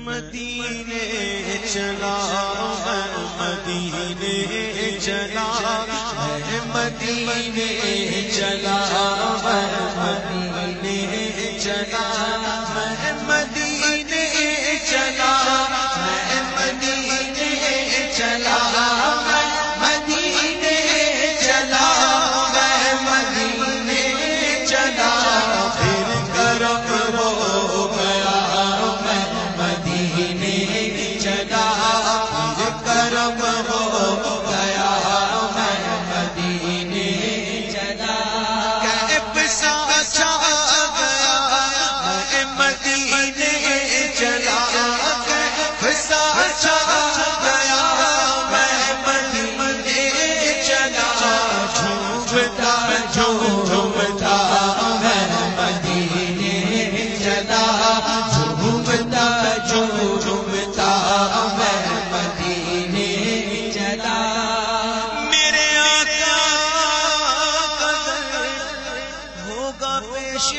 مدینے چلا میں مدینے چلا میں مدینے چلا میں مدینے چلا میں مدینے چلا میں مدینے چلا میں مدینے چلا میں مدینے چلا پھر کرم ہو گیا میں مدینے چلا پھر کرم ہو گیا میں مدینے چلا کیف سا چھا گیا میں مدینے چلا کیف سا چھا گیا میں مدینے چلا جھومتا جھومتا میں مدینے چلا جھومتا جھومتا میں مدینے چلا میرے آقا کا در ہوگا پیش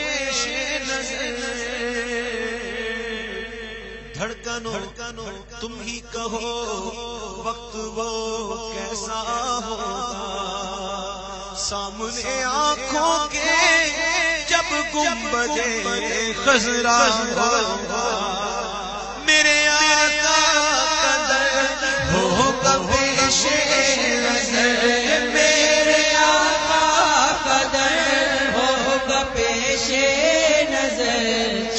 نظر دھڑکنوں تم ہی کہو وقت وہ کیسا ہوگا سامنے آنکھوں کے جب گنبد خضرا ہوگا میرے آقا کا در ہوگا پیش نظر میرے آقا کا در ہوگا پیش نظر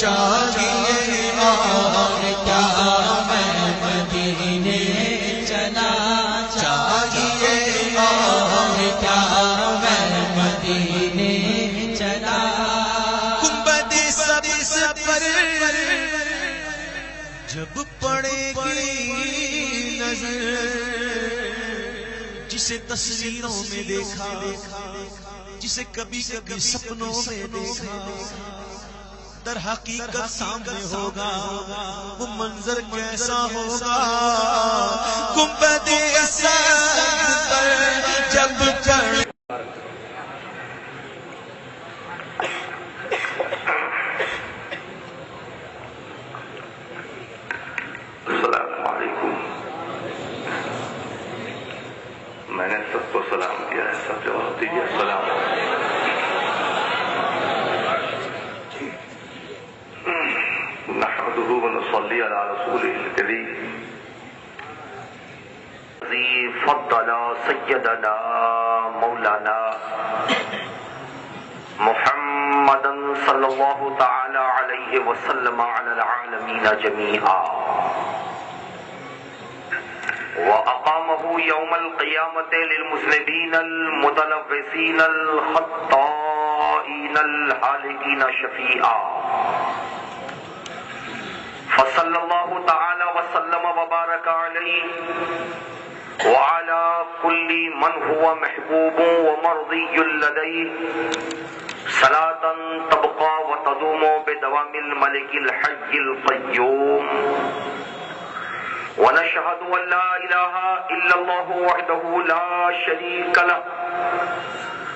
چاہیے اور کیا میں مدینے چلا چاہیے اور کیا میں مدینے چلا گنبد سب پر جب پڑے گی نظر جسے تصویروں میں دیکھا جسے کبھی کبھی سپنوں میں دیکھا در حقیقت سامنے ہوگا وہ منظر کیسا ہوگا گنبد سب پر جب پڑے السلام علیکم میں نے سب کو سلام کیا ہے سب جواب دیجیے السلام نحمده ونصلي على رسوله الكريم الذي فضل سيدنا مولانا محمدا صلى الله تعالى عليه وسلم على العالمين جميعا وأقامه يوم القيامة للمذنبين المتلوثين الخطائين الهالكين شفيعا فصلى الله تعالى وسلم وبارك عليه وعلى كل من هو محبوب ومرضي لديه صلاة تبقى وتدوم بدوام الملك الحي القيوم ونشهد أن لا إله إلا الله وحده لا شريك له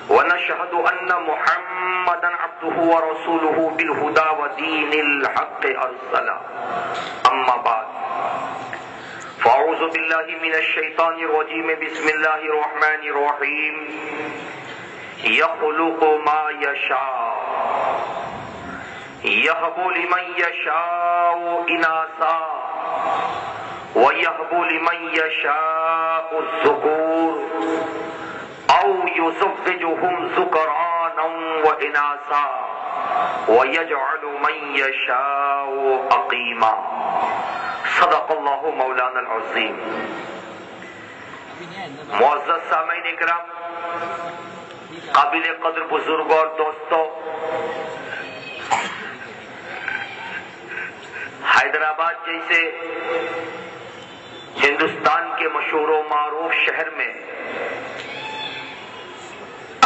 ونشهد أن محمدا عبده ورسوله بالهدى ودين الحق أرسله أما بعد فأعوذ بالله من الشيطان الرجيم بسم الله الرحمن الرحيم يخلق ما يشاء يهب لمن يشاء إناثا ويهب لمن يشاء الذكور أو يزوجهم ذكرانا وإناثا ويجعل من يشاء عقيما صدق الله مولانا العظيم معزز سامعین اکرام قابل قدر بزرگ اور دوستوں حیدرآباد جیسے ہندوستان کے مشہور و معروف شہر میں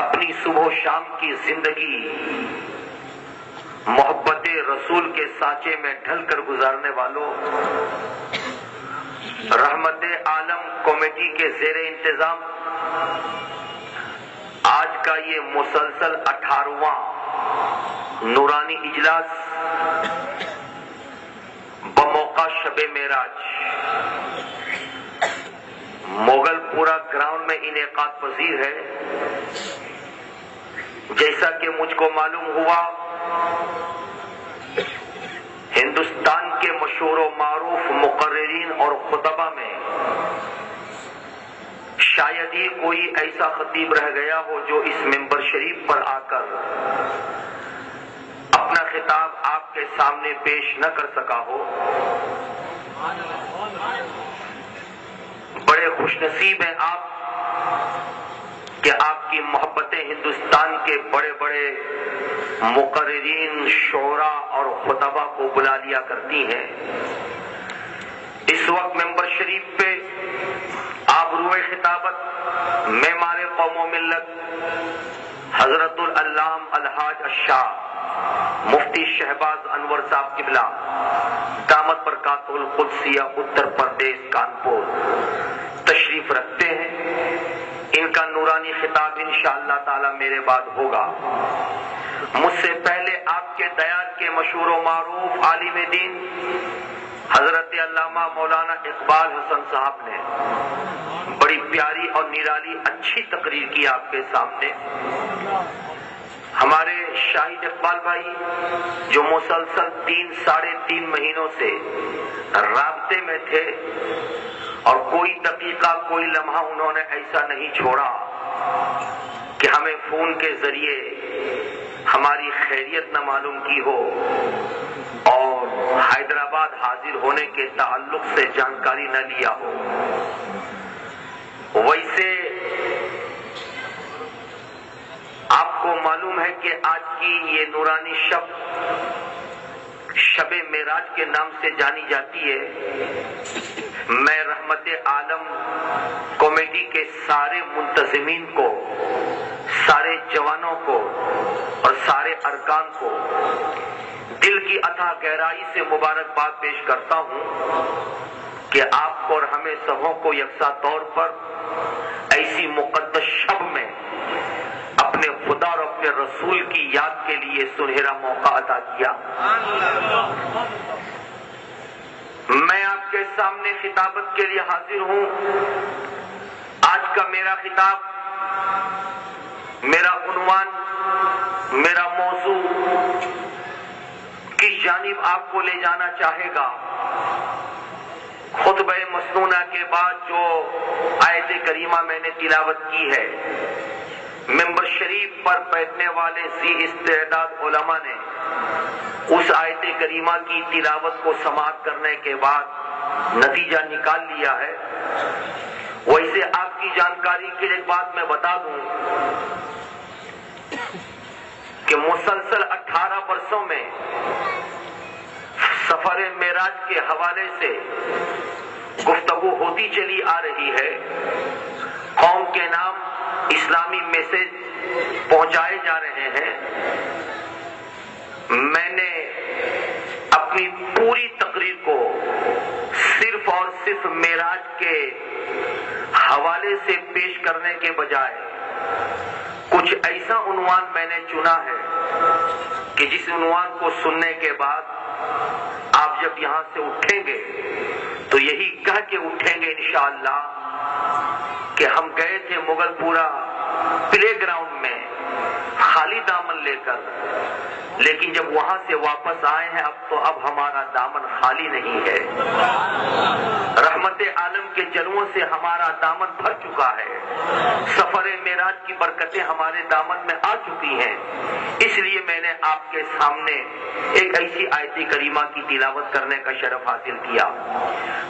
اپنی صبح و شام کی زندگی محبت رسول کے سانچے میں ڈھل کر گزارنے والوں رحمت عالم کمیٹی کے زیر انتظام آج کا یہ مسلسل 18واں نورانی اجلاس بموقع موقع شب معراج مغل پورا گراؤنڈ میں انعقاد پذیر ہے. جیسا کہ مجھ کو معلوم ہوا ہندوستان کے مشہور و معروف مقررین اور خطبہ میں شاید ہی کوئی ایسا خطیب رہ گیا ہو جو اس منبر شریف پر آ کر اپنا خطاب آپ کے سامنے پیش نہ کر سکا ہو. بڑے خوش نصیب ہیں آپ کہ آپ کی محبتیں ہندوستان کے بڑے بڑے مقررین، شعراء اور خطبہ کو بلا لیا کرتی ہیں. اس وقت منبر شریف پہ آبروئے خطابت معمار قوم و ملت حضرت العلام الحاج الشاہ مفتی شہباز انور صاحب قبلہ دامت برکات القدسیہ اتر پردیش کانپور تشریف رکھتے ہیں. ان کا نورانی خطاب انشاءاللہ تعالی میرے بعد ہوگا. مجھ سے پہلے آپ کے دیار کے مشہور و معروف عالم دین حضرت علامہ مولانا اقبال حسن صاحب نے بڑی پیاری اور نرالی اچھی تقریر کی آپ کے سامنے. ہمارے شاہد اقبال بھائی جو مسلسل 3-3.5 مہینوں سے رابطے میں تھے اور کوئی دقیقہ کوئی لمحہ انہوں نے ایسا نہیں چھوڑا کہ ہمیں فون کے ذریعے ہماری خیریت نہ معلوم کی ہو اور حیدرآباد حاضر ہونے کے تعلق سے جانکاری نہ لیا ہو. ویسے آپ کو معلوم ہے کہ آج کی یہ نورانی شب معراج کے نام سے جانی جاتی ہے. میں رحمت عالم کمیٹی کے سارے منتظمین کو، سارے جوانوں کو اور سارے ارکان کو دل کی اتھا گہرائی سے مبارکباد پیش کرتا ہوں کہ آپ کو اور ہمیں سبوں کو یکساں طور پر ایسی مقدس شب میں اپنے خدا اور اپنے رسول کی یاد کے لیے سنہرا موقع عطا کیا. میں آپ کے سامنے خطابت کے لیے حاضر ہوں. آج کا میرا خطاب، میرا عنوان، میرا موضوع کس جانب آپ کو لے جانا چاہے گا. خطبہ مسنونہ کے بعد جو آیت کریمہ میں نے تلاوت کی ہے، منبر شریف پر بیٹھنے والے ذی استعداد علماء نے اس آیت کریمہ کی تلاوت کو سماعت کرنے کے بعد نتیجہ نکال لیا ہے. ویسے آپ کی جانکاری کے لیے ایک بات میں بتا دوں کہ مسلسل 18 برسوں میں سفر معراج کے حوالے سے گفتگو ہوتی چلی آ رہی ہے. قوم کے نام اسلامی میسج پہنچائے جا رہے ہیں. میں نے اپنی پوری تقریر کو صرف اور صرف معراج کے حوالے سے پیش کرنے کے بجائے کچھ ایسا عنوان میں نے چنا ہے کہ جس عنوان کو سننے کے بعد آپ جب یہاں سے اٹھیں گے تو یہی کہہ کے اٹھیں گے انشاءاللہ کہ ہم گئے تھے مغل پورا پلے گراؤنڈ میں خالی دامن لے کر، لیکن جب وہاں سے واپس آئے ہیں اب ہمارا دامن خالی نہیں ہے. رحمت عالم کے جلووں سے ہمارا دامن بھر چکا ہے. سفر معراج کی برکتیں ہمارے دامن میں آ چکی ہیں. اس لیے میں نے آپ کے سامنے ایک ایسی آیت کریمہ کی تلاوت کرنے کا شرف حاصل کیا.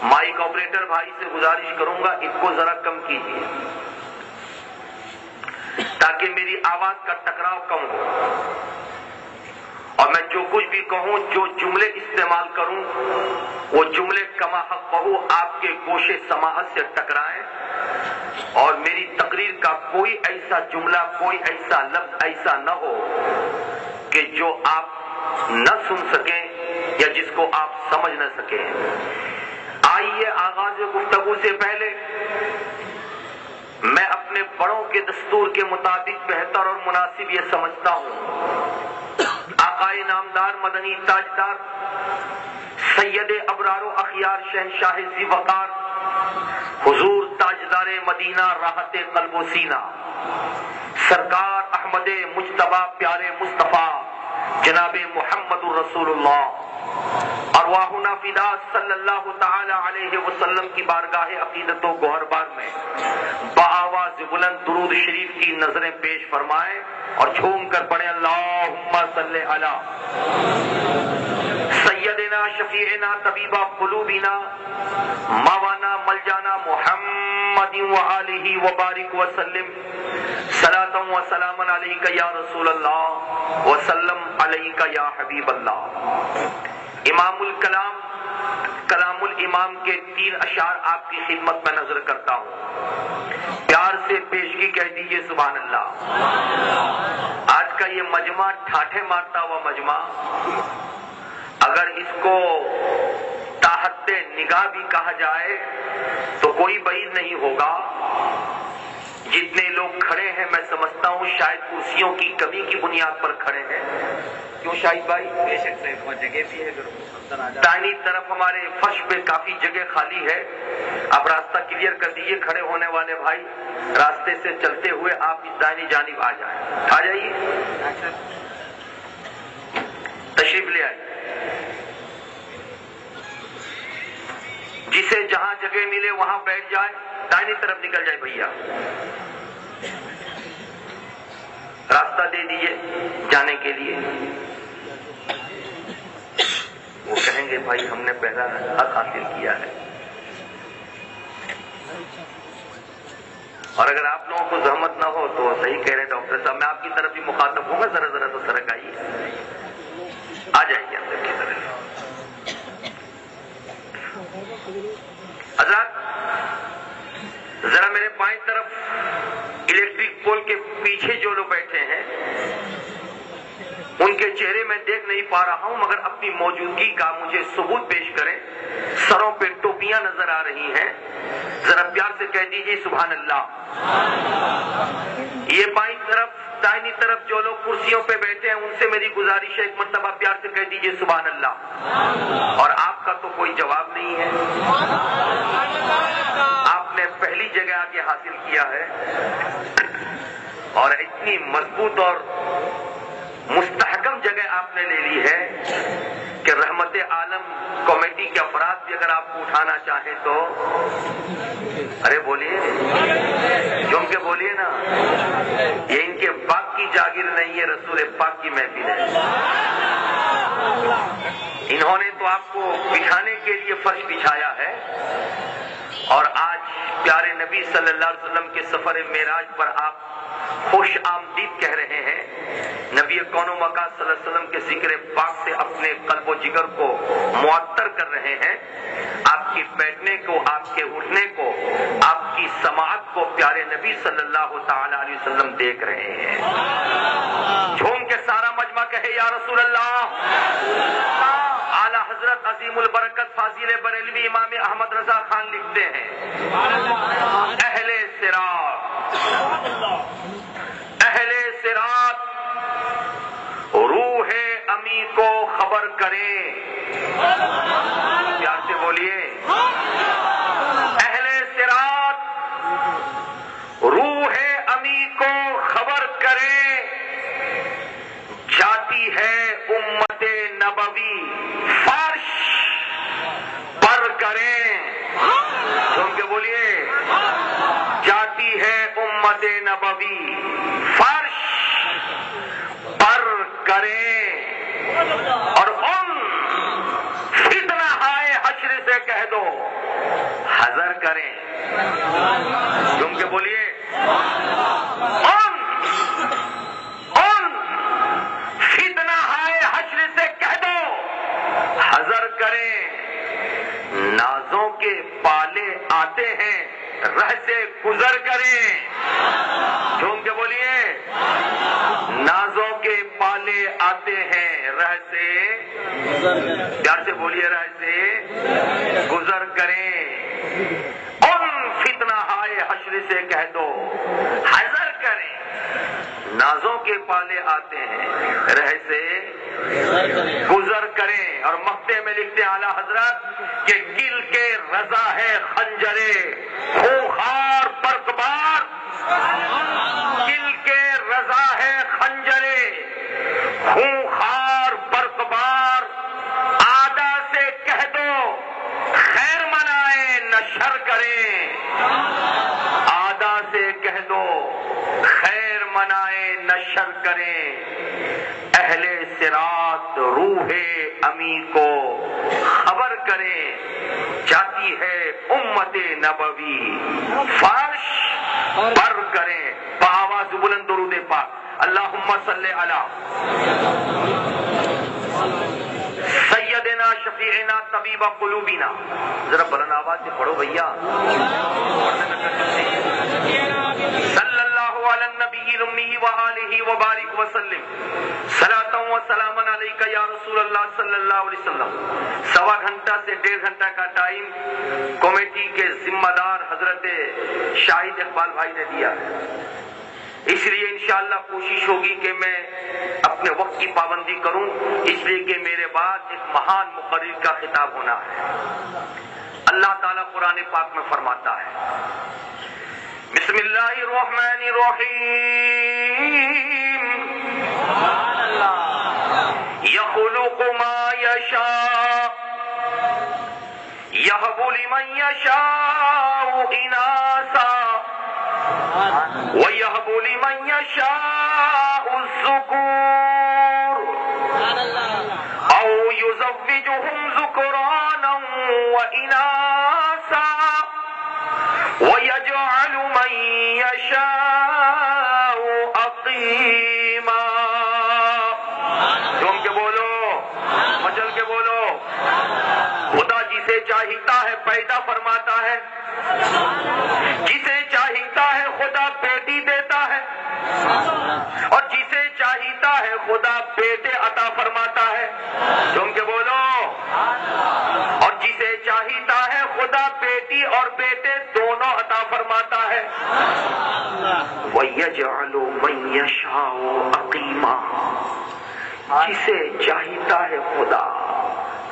مائک آپریٹر بھائی سے گزارش کروں گا اس کو ذرا کم کیجیے تاکہ میری آواز کا ٹکراؤ کم ہو اور میں جو کچھ بھی کہوں، جو جملے استعمال کروں، وہ جملے کما حق بہو آپ کے گوشے سماعت سے ٹکرائیں اور میری تقریر کا کوئی ایسا جملہ، کوئی ایسا لفظ ایسا نہ ہو کہ جو آپ نہ سن سکیں یا جس کو آپ سمجھ نہ سکیں. آئیے آغاز گفتگو سے پہلے میں اپنے بڑوں کے دستور کے مطابق بہتر اور مناسب یہ سمجھتا ہوں آقائے نامدار مدنی تاجدار سید ابرار و اخیار شہنشاہ ذی وقار حضور تاجدار مدینہ راحت قلب و سینہ سرکار احمد مجتبی پیارے مصطفیٰ جناب محمد رسول اللہ ارواحنا فدا صلی اللہ تعالی علیہ وسلم کی بارگاہ عقیدت و گوہر بار میں بآواز بلند درود شریف کی نظریں پیش فرمائیں اور جھوم کر پڑھیں اللہم صلی علی سیدنا شفیعنا طبیبا قلوبنا مولانا ملجانا محمد وآلہ وبارک وسلم صلاۃ و سلام علیک یا رسول اللہ وسلم علیک یا حبیب اللہ۔ امام الکلام کلام الامام کے 3 اشعار آپ کی خدمت میں نظر کرتا ہوں، پیار سے پیشگی کہہ دیجئے سبحان اللہ۔ آج کا یہ مجمع ٹھاٹھے مارتا ہوا مجمع، اگر اس کو تاحت نگاہ بھی کہا جائے تو کوئی بعید نہیں ہوگا۔ جتنے لوگ کھڑے ہیں میں سمجھتا ہوں شاید کرسیوں کی کمی کی بنیاد پر کھڑے ہیں، کیوں شاہد بھائی؟ بے شک سے جگہ بھی ہے، دائنی طرف ہمارے فرش پہ کافی جگہ خالی ہے، آپ راستہ کلیئر کر دیجئے۔ کھڑے ہونے والے بھائی راستے سے چلتے ہوئے آپ اس دائنی جانب آ جائیں، آ جائیے، تشریف لے آئیے۔ جسے جہاں جگہ ملے وہاں بیٹھ جائے، دائنی طرف نکل جائے بھیا، راستہ دے دیجئے جانے کے لیے۔ وہ کہیں گے بھائی ہم نے پہلا حق حاصل کیا ہے، اور اگر آپ لوگوں کو زحمت نہ ہو تو صحیح کہہ رہے ڈاکٹر صاحب، میں آپ کی طرف بھی مخاطب ہوں گا، ذرا ذرا تو سرک آئیے، آ جائیے اندر کی طرف۔ حضرات ذرا میرے بائیں طرف الیکٹرک پول کے پیچھے جو لوگ بیٹھے ہیں ان کے چہرے میں دیکھ نہیں پا رہا ہوں، مگر اپنی موجودگی کا مجھے ثبوت پیش کریں۔ سروں پہ ٹوپیاں نظر آ رہی ہیں، ذرا پیار سے کہہ دیجیے سبحان اللہ۔ یہ بائیں طرف دائنی طرف جو لوگ کرسیوں پہ بیٹھے ہیں ان سے میری گزارش ہے ایک مرتبہ پیار سے کہہ دیجیے سبحان اللہ۔ اور آپ کا تو کوئی جواب نہیں ہے، آپ نے پہلی جگہ آ کے حاصل کیا ہے، اور اتنی مضبوط اور مستحکم جگہ آپ نے لے لی ہے کہ رحمت عالم کمیٹی کے افراد بھی اگر آپ کو اٹھانا چاہیں تو ارے بولیے، جم کے بولیے نا، یہ ان کے پاک کی جاگیر نہیں ہے، رسول پاک کی محفل ہے۔ انہوں نے تو آپ کو بچھانے کے لیے فرش بچھایا ہے، اور آج پیارے نبی صلی اللہ علیہ وسلم کے سفر معراج پر آپ خوش آمدید کہہ رہے ہیں، نبی کون و مکان صلی اللہ علیہ وسلم کے ذکر پاک سے اپنے قلب و جگر کو معطر کر رہے ہیں۔ آپ کی بیٹھنے کو، آپ کے اٹھنے کو، آپ کی سماعت کو پیارے نبی صلی اللہ تعالی علیہ وسلم دیکھ رہے ہیں۔ جھوم کے سارا مجمع کہے یا رسول اللہ۔ اعلی حضرت عظیم البرکت فاضل بریلوی امام احمد رضا خان لکھتے ہیں، اہل صراط روح امی کو خبر کریں، پیار سے بولیے، اہل صراط روح امی کو خبر کریں، جاتی ہے امت نبوی فرش پر کریں، سن کے بولیے، جاتی ہے امت نبوی فرش پر کریں، اور ان فتنہ ہائے حشر سے کہہ دو حذر کریں، سن کے بولیے، فتنہ ہائے حشر سے کہہ دو حذر کریں، نازوں کے پالے آتے ہیں رہ سے گزر کریں، جھوم کے بولیے، نازوں کے پالے آتے ہیں رہ سے، پیار سے بولیے، رہ سے گزر کریں، ان فتنہ ہائے حشر سے کہہ دو حذر کریں، نازوں کے پالے آتے ہیں رہ سے گزر کریں، اور مقطع میں لکھتے ہیں اعلیٰ حضرت کہ گل کے رضا ہے خنجرے خونخوار برقبار، گل کے رضا ہے خنجرے خونخوار برقبار، آدھا سے کہہ دو خیر منائے نہ شر کریں، آدھا سے کہہ دو خیر منائے نہ شر کریں، اہل صراط روح امی کو خبر کریں، جاتی ہے امت نبوی فرش پر کریں، بآواز بلند درود پاک اللہم صلی علی سیدنا شفیعنا طبیب قلوبنا، ذرا بلند آواز سے پڑھو بھیا، صلی اللہ علی النبی الامی وآلہ وبارک وسلم، صلاۃ و سلام علیک یا رسول اللہ صلی اللہ علیہ وسلم۔ سوا گھنٹہ سے 1.5 گھنٹہ کا ٹائم کمیٹی کے ذمہ دار حضرت شاہد اقبال بھائی نے دیا ہے، اس لیے انشاءاللہ کوشش ہوگی کہ میں اپنے وقت کی پابندی کروں، اس لیے کہ میرے بعد ایک مہان مقرر کا خطاب ہونا ہے۔ اللہ تعالیٰ قرآن پاک میں فرماتا ہے بسم اللہ الرحمن الرحیم یخلق ما یشاء یہب لمن یشاء اناثا وَيَهْبُ لِمَنْ يَشَاءُ الذُّكُورَ أَوْ يُزَوِّجُهُمْ ذُكْرَانًا وَإِنَاثًا وَيَجْعَلُ مَنْ يَشَاءُ عَقِيمًا۔ جھوم کے بولو، مچل کے بولو، خدا جسے چاہتا ہے پیدا فرماتا ہے، جسے چاہتا ہے خدا بیٹی دیتا ہے، اور جسے چاہتا ہے خدا بیٹے عطا فرماتا ہے، تم کے بولو، اور جسے چاہتا ہے خدا بیٹی اور بیٹے دونوں عطا فرماتا ہے۔ وَيَجْعَلُ مَن يَشَاءُ عَقِيمًا، جسے چاہتا ہے خدا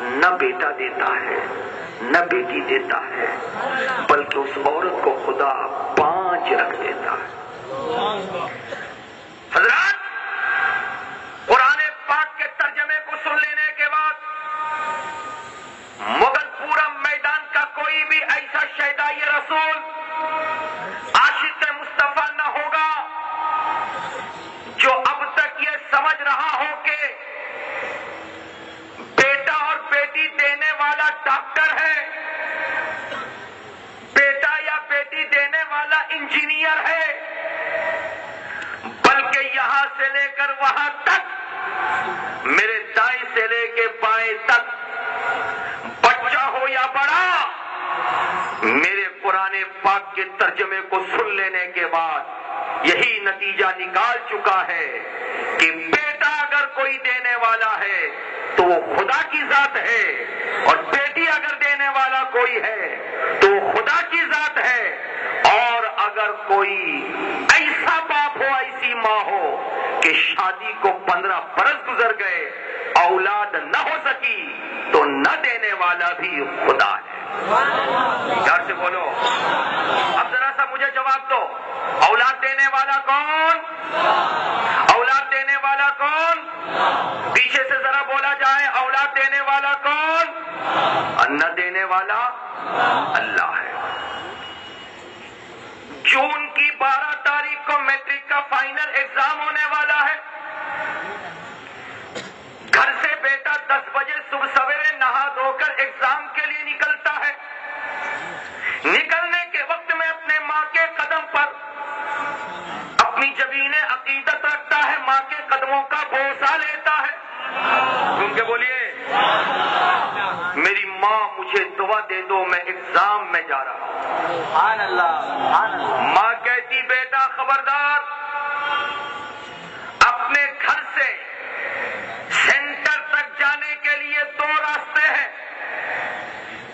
نہ بیٹا دیتا ہے نہ بیٹی دیتا ہے، بلکہ اس عورت کو خدا 5 رکھ دیتا ہے۔ حضرات، قرآن پاک کے ترجمے کو سن لینے کے بعد مغل پورا میدان کا کوئی بھی ایسا شہدائی رسول عاشق مصطفیٰ نہ ہوگا جو اب تک یہ سمجھ رہا ہو کہ بیٹا اور بیٹی دینے والا ڈاکٹر ہے، بیٹا یا بیٹی دینے والا انجینئر ہے، بلکہ یہاں سے لے کر وہاں تک، میرے دائیں سے لے کے بائیں تک، بچہ ہو یا بڑا، میرے قرآن پاک کے ترجمے کو سن لینے کے بعد یہی نتیجہ نکال چکا ہے کہ بیٹا اگر کوئی دینے والا ہے تو وہ خدا کی ذات ہے، اور بیٹی اگر دینے والا کوئی ہے تو وہ خدا کی ذات ہے، اور اگر کوئی ایسا باپ ہو ایسی ماں ہو کہ شادی کو 15 برس گزر گئے اولاد نہ ہو سکی تو نہ دینے والا بھی خدا ہے۔ پیار سے بولو، اب ذرا سا مجھے جواب دو، اولاد دینے والا کون؟ اولاد دینے والا کون؟ پیچھے سے ذرا بولا جائے، اولاد دینے والا کون؟ نہ دینے والا اللہ ہے۔ جون کی 12 تاریخ کو میٹرک کا فائنل ایگزام ہونے والا ہے۔ گھر سے بیٹا 10 بجے صبح سویرے نہا دھو کر ایگزام کے لیے نکلتا ہے۔ نکلنے کے وقت میں اپنے ماں کے قدم پر اپنی جبین عقیدت رکھتا ہے، ماں کے قدموں کا بوسہ لیتا ہے۔ سن کے بولیے، میری ماں مجھے دعا دے دو، میں ایگزام میں جا رہا ہوں۔ سبحان اللہ۔ ماں کہتی بیٹا خبردار، اپنے گھر سے سینٹر تک جانے کے لیے 2 راستے ہیں،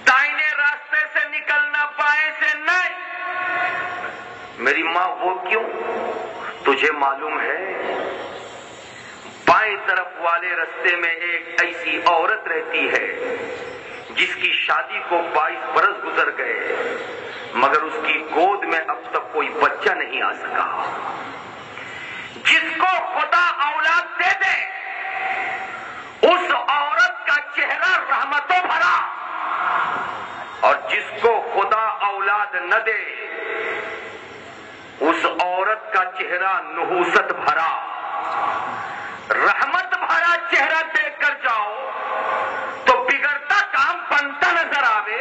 دائیں راستے سے نکلنا، بائیں سے نہیں۔ میری ماں وہ کیوں؟ تجھے معلوم ہے؟ بائیں بائیں طرف والے رستے میں ایک ایسی عورت رہتی ہے جس کی شادی کو 22 برس گزر گئے مگر اس کی گود میں اب تک کوئی بچہ نہیں آ سکا. جس کو خدا اولاد دے دے اس عورت کا چہرہ رحمتوں بھرا، اور جس کو خدا اولاد نہ دے اس عورت کا چہرہ نحوست بھرا. رحمت بھرا چہرہ دیکھ کر جاؤ تو بگڑتا کام بنتا نظر آوے،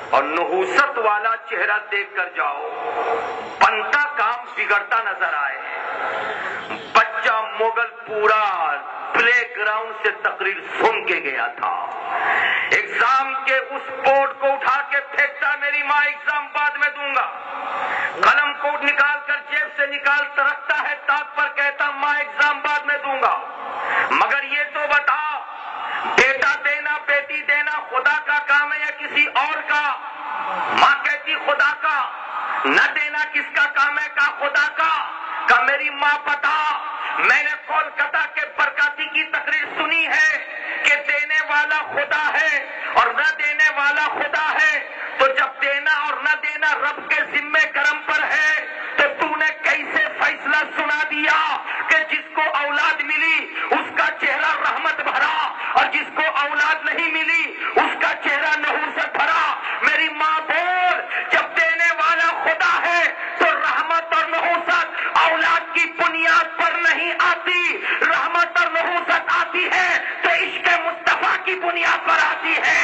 اور نحوست والا چہرہ دیکھ کر جاؤ بنتا کام بگڑتا نظر آئے. بچہ مغل پورا پلے گراؤنڈ سے تقریر سن کے گیا تھا. ایگزام کے اس بورڈ کو اٹھا کے پھینکتا، میری ماں ایگزام بعد میں دوں گا. قلم کو نکال کر جیب سے نکال رکھتا ہے تاک پر، کہتا ماں ایگزام بعد میں دوں گا. مگر یہ تو بتا، بیٹا دینا بیٹی دینا خدا کا کام ہے یا کسی اور کا؟ ماں کہتی خدا کا. نہ دینا کس کا کام ہے؟ کا خدا کا. کہ میری ماں بتا، میں نے کولکتہ کے برکاتی کی تقریر سنی ہے کہ دینے والا خدا ہے اور نہ دینے والا خدا ہے. تو جب دینا اور نہ دینا رب کے ذمے کرم پر ہے تو تو نے کیسے فیصلہ سنا دیا کہ جس کو اولاد ملی اس کا چہرہ رحمت بھرا اور جس کو اولاد نہیں ملی اس کا چہرہ نحوست بھرا؟ میری ماں بول، جب دینے والا خدا ہے تو رحمت اور نحوست اولاد کی بنیاد پر نہیں آتی. رحمت اور نحوست آتی ہے تو عشق مصطفیٰ کی بنیاد پر آتی ہے.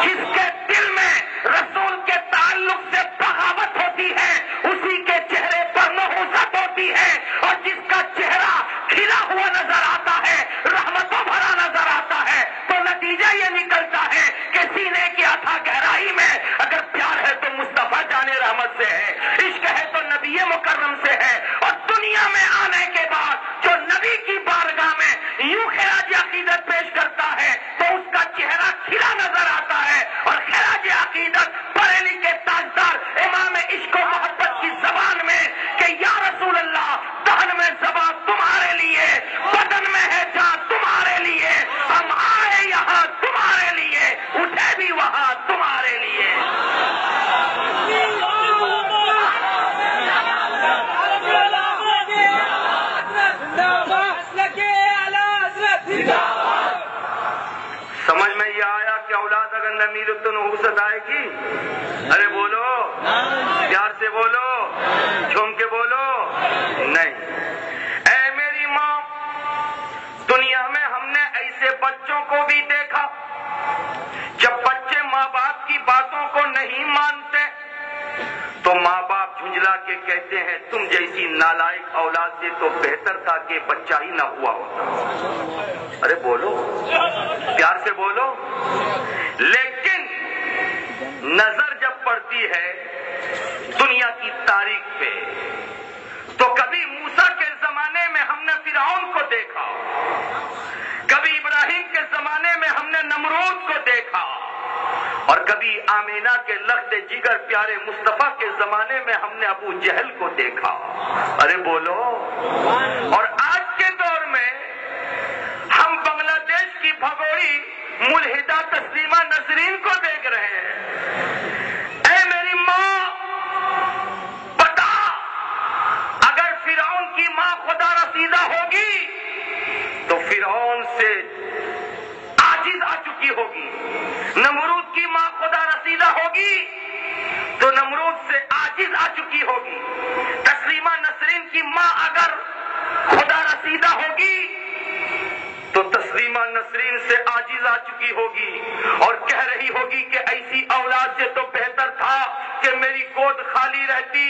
جس کے دل میں رسول کے تعلق سے بغاوت ہوتی ہے اسی کے چہرے پر نحوست ہوتی ہے، اور جس کا چہرہ کھلا ہوا نظر آتا ہے رحمتوں بھرا نظر آتا ہے. تو نتیجہ یہ نکلتا ہے کہ سینے کی اتھا گہرائی میں اگر پیار ہے تو مصطفیٰ جانے رحمت سے ہے، عشق ہے تو نبی مکرم سے ہے. اور دنیا میں آنے کے بعد جو نبی کی بارگاہ میں یوں خراج عقیدت پیش کرتا ہے تو اس کا چہرہ کھلا نظر آتا ہے. اور خراج عقیدت بریلی کے تاجدار امام عشق و محبت کی زبان میں کہ یا رسول اللہ، دہن میں زبان تمہارے لیے، بدن میں ہے جان تمہارے لیے، ہم آئے یہاں تمہارے لیے، اٹھے بھی وہاں تمہارے لیے. سمجھ میں یہ آیا کہ اولاد اگر نہ ملی تو نحوست آئے گی؟ ارے بولو، پیار سے بولو، جھوم کے بولو. نہیں. اے میری ماں، دنیا میں ہم نے ایسے بچوں کو بھی دیکھا جب بچے ماں باپ کی باتوں کو نہیں مانتے تو ماں باپ جھنجلا کے کہتے ہیں تم جیسی نالائق اولاد سے تو بہتر تھا کہ بچہ ہی نہ ہوا ہوتا. ارے بولو، پیار سے بولو. لیکن نظر جب پڑتی ہے دنیا کی تاریخ پہ تو کبھی موسیٰ کے زمانے میں ہم نے فرعون کو دیکھا، کبھی ابراہیم کے زمانے میں ہم نے نمرود کو دیکھا، اور کبھی آمینہ کے لخت جگر پیارے مصطفیٰ کے زمانے میں ہم نے ابو جہل کو دیکھا. ارے بولو. اور آج کے دور میں ہم بنگلہ دیش کی بھگوڑی ملحدہ تسلیمہ نسرین کو دیکھ رہے ہیں. اے میری ماں بتا، اگر فرعون کی ماں خدا رسیدہ ہوگی تو فرعون سے عاجز آ چکی ہوگی. نمرود کی ماں خدا رسیدہ ہوگی تو نمرود سے عاجز آ چکی ہوگی. تسلیمہ نسرین کی ماں اگر خدا رسیدہ ہوگی تو تسلیمہ نسرین سے عاجز آ چکی ہوگی اور کہہ رہی ہوگی کہ ایسی اولاد سے تو بہتر تھا کہ میری گود خالی رہتی.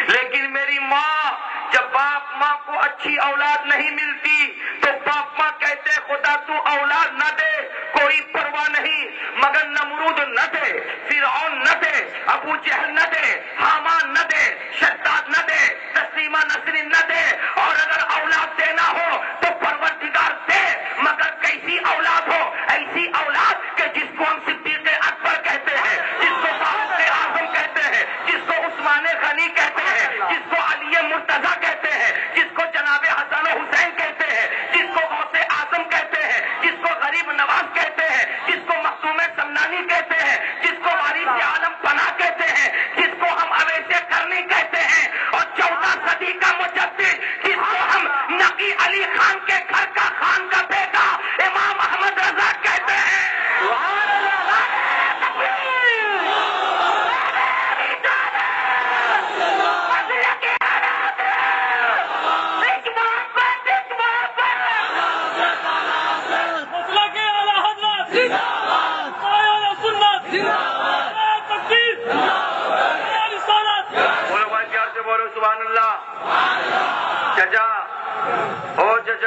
لیکن میری ماں، جب باپ ماں کو اچھی اولاد نہیں ملتی تو باپ ماں کہتے خدا تو اولاد نہ دے، کوئی پرواہ نہیں، مگر نمرود نہ دے، فرعون نہ دے، ابو جہل نہ دے، حامان نہ دے، شداد نہ دے، تسلیمہ نسرین نہ دے. اور اگر اولاد دینا ہو تو پروردگار دے، مگر کیسی اولاد ہو؟ ایسی اولاد کہ جس کو ہم صدیق اکبر کہتے ہیں، جس کو فاروق اعظم کہتے ہیں، جس کو عثمان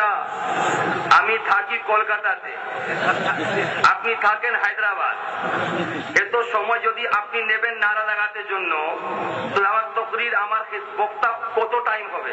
বন্ধুরা, আমি থাকি কলকাতাতে, আপনি থাকেন হায়দ্রাবাদ। এত সময় যদি আপনি নেবেন নারা লাগাতে জন্য, তো আমার তকরির, আমার বক্তা কত টাইম হবে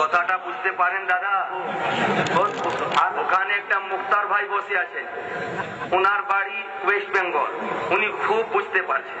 কথাটা বুঝতে পারেন দাদা? আর ওখানে একটা মুক্তার ভাই বসে আছেন, ওনার বাড়ি ওয়েস্ট বেঙ্গল, উনি খুব বুঝতে পারছেন।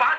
5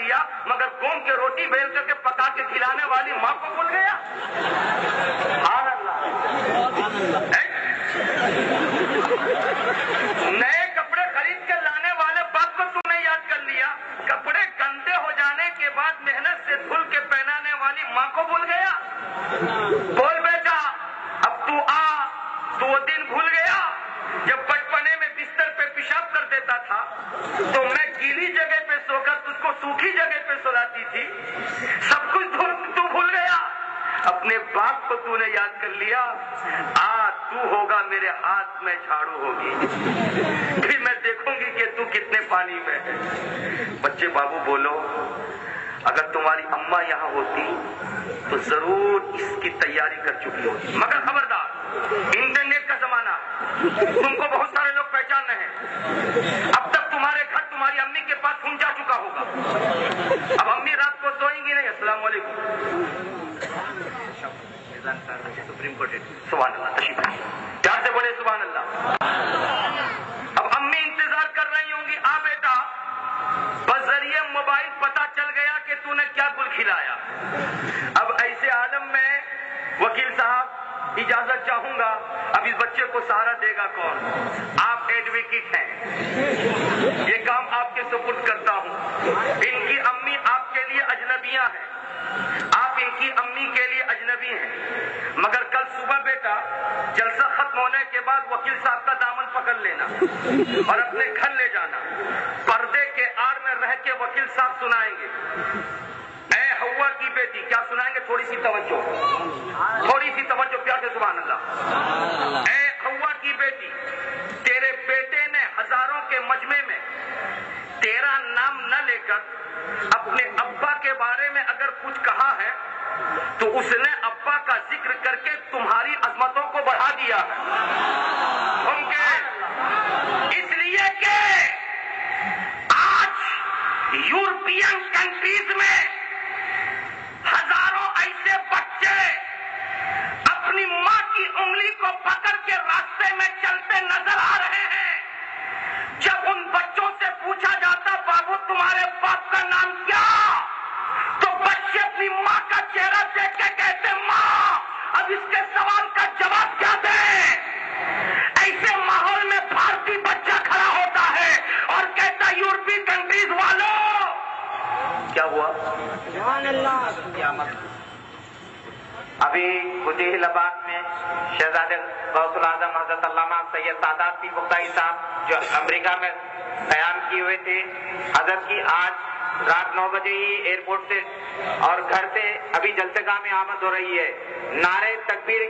لیا مگر قوم کے روٹی بیل کر کے پکا کے کھلانے والی ماں کو بھول گیا. سبحان اللہ. نئے کپڑے خرید کے لانے والے باپ کو تم نے یاد کر لیا. کپڑے گندے ہو جانے کے بعد محنت سے دھل کے پہنانے والی ماں کو بھول گیا. بول بیٹا اب تو آ. تو وہ دن بھول گیا جب بچپنے میں بستر پہ پیشاب کر دیتا تھا تو میں گیلی جگہ پہ سو کر تجھ کو سوکھی جگہ پہ سلاتی تھی. سب کچھ تو بھول گیا. اپنے باپ کو تو نے یاد کر لیا. تو ہوگا میرے ہاتھ میں جھاڑو ہوگی پھر میں دیکھوں گی کہ تو کتنے پانی میں ہے. بچے بابو بولو اگر تمہاری اماں یہاں ہوتی تو ضرور اس کی تیاری کر چکی ہوتی. مگر خبردار انٹرنیٹ کا زمانہ تم کو بہت سارے لوگ پہچان رہے ہیں. اب تک تمہارے گھر تمہاری امی کے پاس فون جا چکا ہوگا. اب امی رات کو سوئیں گی نہیں. السلام علیکم. Supreme court. سبحان اللہ. تشریف پیار سے بولے سبحان اللہ. اب امی انتظار کر رہی ہوں گی. آ بیٹا بذریعہ موبائل پتا چل گیا کہ تو نے کیا گل کھلایا. اب ایسے عالم میں وکیل صاحب اجازت چاہوں گا. اب اس بچے کو سہارا دے گا کون؟ آپ ایڈوکیٹ ہیں. یہ کام آپ کے سپرد کرتا ہوں. ان کی امی آپ کے لیے اجنبیاں ہیں. آپ ان کی امی کے لیے اجنبی ہیں. مگر کل صبح بیٹا جلسہ ختم ہونے کے بعد وکیل صاحب کا دامن پکڑ لینا اور اپنے گھر لے جانا. پردے کے آڑ میں رہ کے وکیل صاحب سنائیں گے اے ہوا کی بیٹی. کیا سنائیں گے؟ تھوڑی سی توجہ, تھوڑی سی توجہ پیار سے سبحان اللہ. اے ہوا کی بیٹی, تیرے بیٹے نے ہزاروں کے مجمع میں تیرا نام نہ لے کر اپنے ابا کے بارے میں اگر کچھ کہا ہے تو اس نے ابا کا ذکر کر کے تمہاری عظمتوں کو بڑھا دیا ہے. اس لیے کہ آج یورپین کنٹریز میں ہزاروں ایسے بچے اپنی ماں کی انگلی کو پکڑ کے راستے میں چلتے نظر آ رہے ہیں. جب ان بچوں سے پوچھا جاتا بابو تمہارے باپ کا نام کیا, تو بچے اپنی ماں کا چہرہ دیکھ کے کہتے ماں اب اس کے سوال کا جواب کیا دیں. ایسے ماحول میں بھارتی بچہ کھڑا ہوتا ہے اور کہتا یورپی کنٹریز والوں کیا ہوا. ابھی کچھ ہی لمحات میں شہزادے غوث الاعظم حضرت علامہ سید سادات پیر بختائی صاحب جو امریکہ میں قیام کیے ہوئے تھے, حضرت کی آج رات 9 بجے ہی ایئرپورٹ سے اور گھر سے ابھی جلسے گاہ میں آمد ہو رہی ہے. نعرہ تکبیر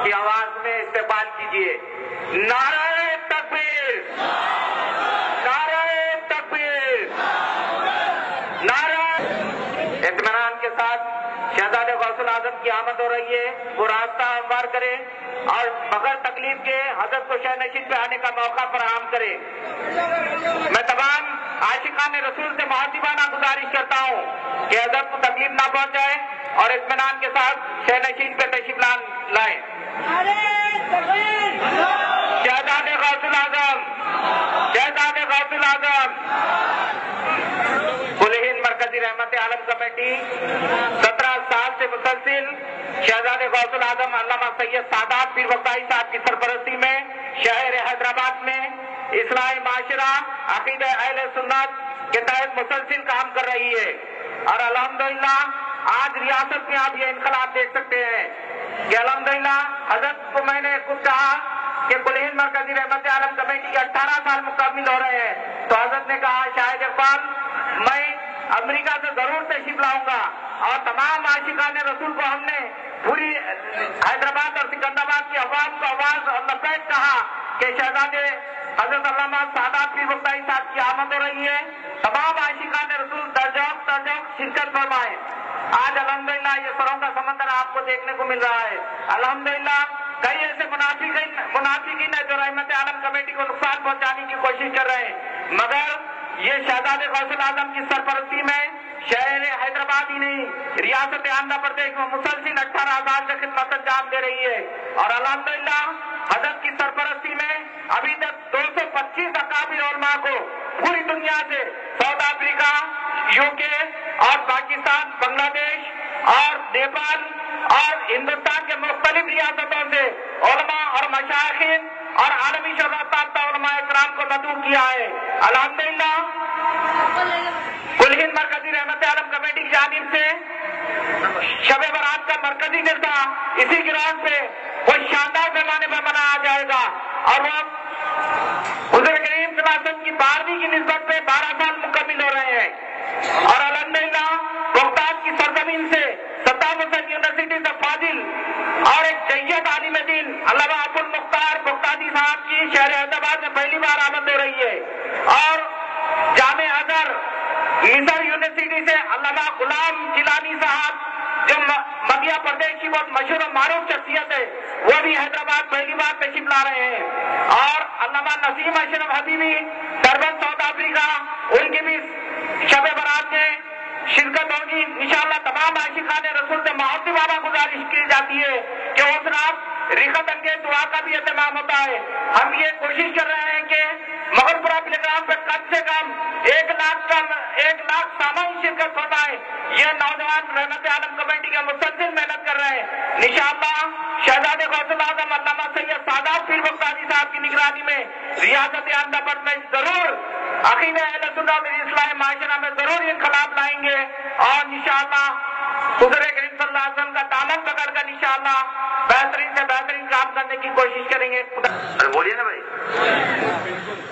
کی آواز میں استقبال کیجیے. نعرہ تکبیر, نعرہ تکبیر, نعرہ. اطمینان کے ساتھ شہزادے غوث الاعظم کی آمد ہو رہی ہے. وہ راستہ ہموار کرے اور بغیر تکلیف کے حضرت کو شہ نشین پہ آنے کا موقع فراہم کرے. میں تمام عاشقان رسول سے محترمانہ گزارش کرتا ہوں کہ حضرت کو تکلیف نہ پہنچائے اور اطمینان کے ساتھ شہ نشین پہ تشریف لائیں. شہزادے غوث الاعظم, شہزادے غوث الاعظم. کل ہند مرکزی رحمت عالم کمیٹی 17 سال سے مسلسل شہزادے غوث الاعظم علامہ سید سادات پیر بختائی صاحب کی سرپرستی میں شہر حیدرآباد میں اصلاح معاشرہ عقیدہ اہل سنت کے تحت مسلسل کام کر رہی ہے. اور الحمدللہ آج ریاست میں آپ یہ انقلاب دیکھ سکتے ہیں کہ الحمدللہ حضرت کو میں نے خود کہا کہ کل ہند مرکزی رحمت عالم کمیٹی کے 18 سال مکمل ہو رہے ہیں, تو حضرت نے کہا شاہد اقبال میں امریکہ سے ضرور تشریف لاؤں گا. اور تمام عاشقان رسول کو ہم نے پوری حیدرآباد اور سکندرآباد کی عوام کو آواز اور لبیک کہا کہ شہزادے حضرت علامہ سادات پیر بختائی صاحب کی آمد ہو رہی ہے. تمام عاشقان رسول درجوق شرکت فرمائیں. آج الحمدللہ یہ سروں کا سمندر آپ کو دیکھنے کو مل رہا ہے. الحمدللہ کئی ایسے منافقین ہیں جو رحمت عالم کمیٹی کو نقصان پہنچانے کی کوشش کر رہے ہیں, مگر یہ شہزادے غوث الاعظم کی سرپرستی میں شہر حیدرآباد ہی نہیں ریاست آندھرا پردیش میں مسلسل 18 سال سے خدمت انجام دے رہی ہے. اور الحمدللہ حضرت کی سرپرستی میں ابھی تک 225 اکابر علماء کو پوری دنیا سے ساؤتھ افریقہ، UK اور پاکستان، بنگلہ دیش اور نیپال اور ہندوستان کے مختلف ریاستوں سے علماء اور مشائخین اور عالمی شہرت یافتہ علماء اکرام کو مدعو کیا ہے۔ الحمدللہ کل ہند مرکزی رحمت عالم کمیٹی کی جانب سے شب برات کا مرکزی جلسہ اسی گراؤنڈ پہ کوئی شاندار پیمانے میں منایا جائے گا، اور وہ حضور کریم صلی اللہ علیہ وسلم کی 12ویں کی نسبت پہ 12 سال مکمل ہو رہے ہیں، اور الحمدللہ بغداد کی سرزمین سے صدام حسین یونیورسٹی سے فاضل اور ایک جیت عالم دین علامہ ابو المختار بغدادی صاحب کی شہر حیدرآباد میں پہلی بار آمد ہو رہی ہے، اور جامع ازہر مصر یونیورسٹی سے علامہ غلام جیلانی صاحب جو مدھیہ پردیش کی بہت مشہور و معروف شخصیت ہے، وہ بھی حیدرآباد پہلی بار تشریف لا رہے ہیں، اور علامہ نسیم اشرف حبیبی دربن ساؤتھ افریقہ، ان کی بھی شب برات میں شرکت ہوگی انشاءاللہ۔ تمام عاشقان رسول سے محبت والا گزارش کی جاتی ہے کہ اس رات رخت انگیز دعا کا بھی اہتمام ہوتا ہے۔ ہم یہ کوشش کر رہے ہیں کہ مغربپورہ پلے گراؤنڈ پہ کم سے کم 1 لاکھ سامعین شرکت فرمائے۔ یہ نوجوان رحمت عالم کمیٹی کے مسلسل محنت کر رہے ہیں انشاءاللہ۔ شہزادے غوث الاعظم علامہ سید سادات پیر بغدادی صاحب کی نگرانی میں ریاست احمد آباد میں ضرور عقیدہ اہل سنت و اصلاح معاشرہ میں ضرور انقلاب لائیں گے، اور انشاءاللہ حضور کریم صلی اللہ علیہ وسلم کا دامن پکڑ کر انشاءاللہ بہترین سے بہترین کام کرنے کی کوشش کریں گے۔ ارے بولیے نا بھائی،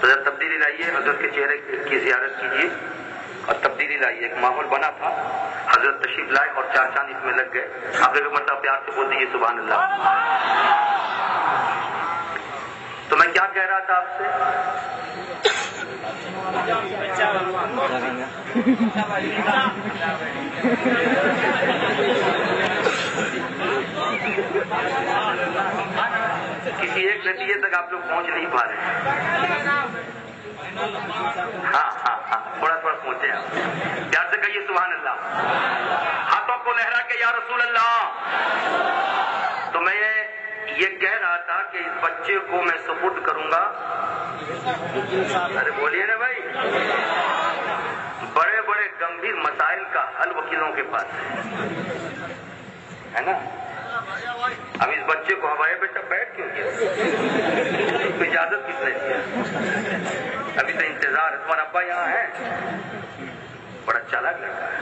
حضرت تبدیلی لائیے، حضرت کے چہرے کی زیارت کیجیے اور تبدیلی لائیے۔ ایک ماحول بنا تھا، حضرت تشریف لائے اور 4 چاند اس میں لگ گئے۔ آپ ایک مرتبہ پیار سے بول دیجیے سبحان اللہ۔ تو میں کیا کہہ رہا تھا آپ سے؟ کسی ایک نتیجے تک آپ لوگ پہنچ نہیں پا رہے ہیں۔ ہاں تھوڑا پہنچے آپ، پیار سے کہیے سبحان اللہ، ہاتھوں کو لہرا کے یا رسول اللہ۔ تو میں یہ کہہ رہا تھا کہ اس بچے کو میں سپرد کروں گا، ارے بولیے نا بھائی، بڑے بڑے گمبھیر مسائل کا حل وکیلوں کے پاس ہے نا۔ اب اس بچے کو ہمارے بیٹا بیٹھ کیوں گیا، اس کو اجازت کس نے دیا؟ ابھی تو انتظار ہے، تمہارا ابا یہاں ہے، بڑا چالاک لڑکا ہے،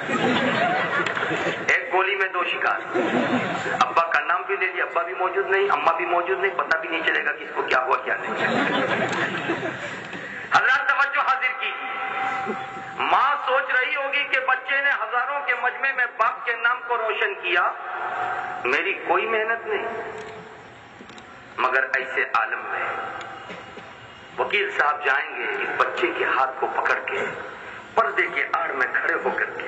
ایک گولی میں 2 شکار۔ ابا کا نام بھی لے لیا، ابا بھی موجود نہیں، اماں بھی موجود نہیں، پتہ بھی نہیں چلے گا کہ اس کو کیا ہوا کیا نہیں۔ حضرات توجہ حاضر کی، ماں سوچ رہی ہوگی کہ بچے نے ہزاروں کے مجمع میں باپ کے نام کو روشن کیا، میری کوئی محنت نہیں۔ مگر ایسے عالم میں وکیل صاحب جائیں گے اس بچے کے ہاتھ کو پکڑ کے، پردے کے آڑ میں کھڑے ہو کر کے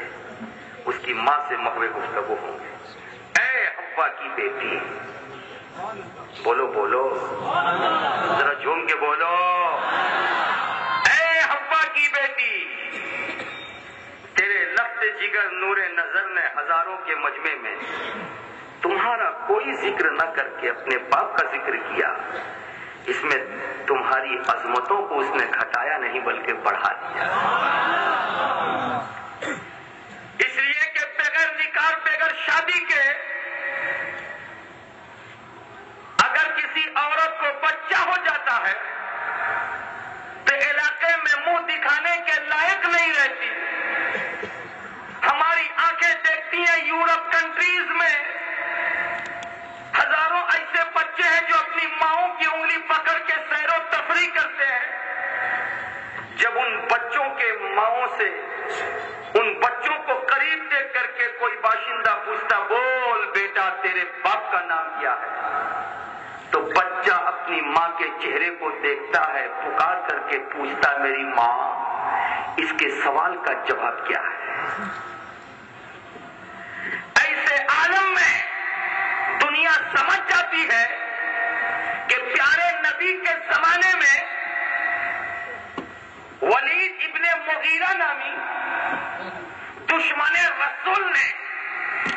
اس کی ماں سے محو گفتگو ہوں گے۔ اے حوا کی بیٹی، بولو بولو ذرا جھوم کے بولو، اے حوا کی بیٹی، تیرے لفظ جگر نور نظر نے ہزاروں کے مجمع میں تمہارا کوئی ذکر نہ کر کے اپنے باپ کا ذکر کیا، اس میں تمہاری عظمتوں کو اس نے گھٹایا نہیں بلکہ بڑھا دیا۔ اس لیے کہ بغیر نکاح بغیر شادی کے اگر کسی عورت کو بچہ ہو جاتا ہے تو علاقے میں منہ دکھانے کے لائق نہیں رہتی۔ ہماری آنکھیں دیکھتی ہیں یورپ کنٹریز میں ہزاروں ایسے بچے ہیں جو اپنی ماؤں کی انگلی پکڑ کے سیر و تفریح کرتے ہیں۔ جب ان بچوں کے ماؤں سے ان بچوں کو قریب دیکھ کر کے کوئی باشندہ پوچھتا بول بیٹا تیرے باپ کا نام کیا ہے، تو بچہ اپنی ماں کے چہرے کو دیکھتا ہے، پکار کر کے پوچھتا میری ماں اس کے سوال کا جواب کیا ہے۔ ایسے عالم میں دنیا سمجھ جاتی ہے کہ پیارے نبی کے زمانے میں ولید ابن مغیرہ نامی دشمن رسول نے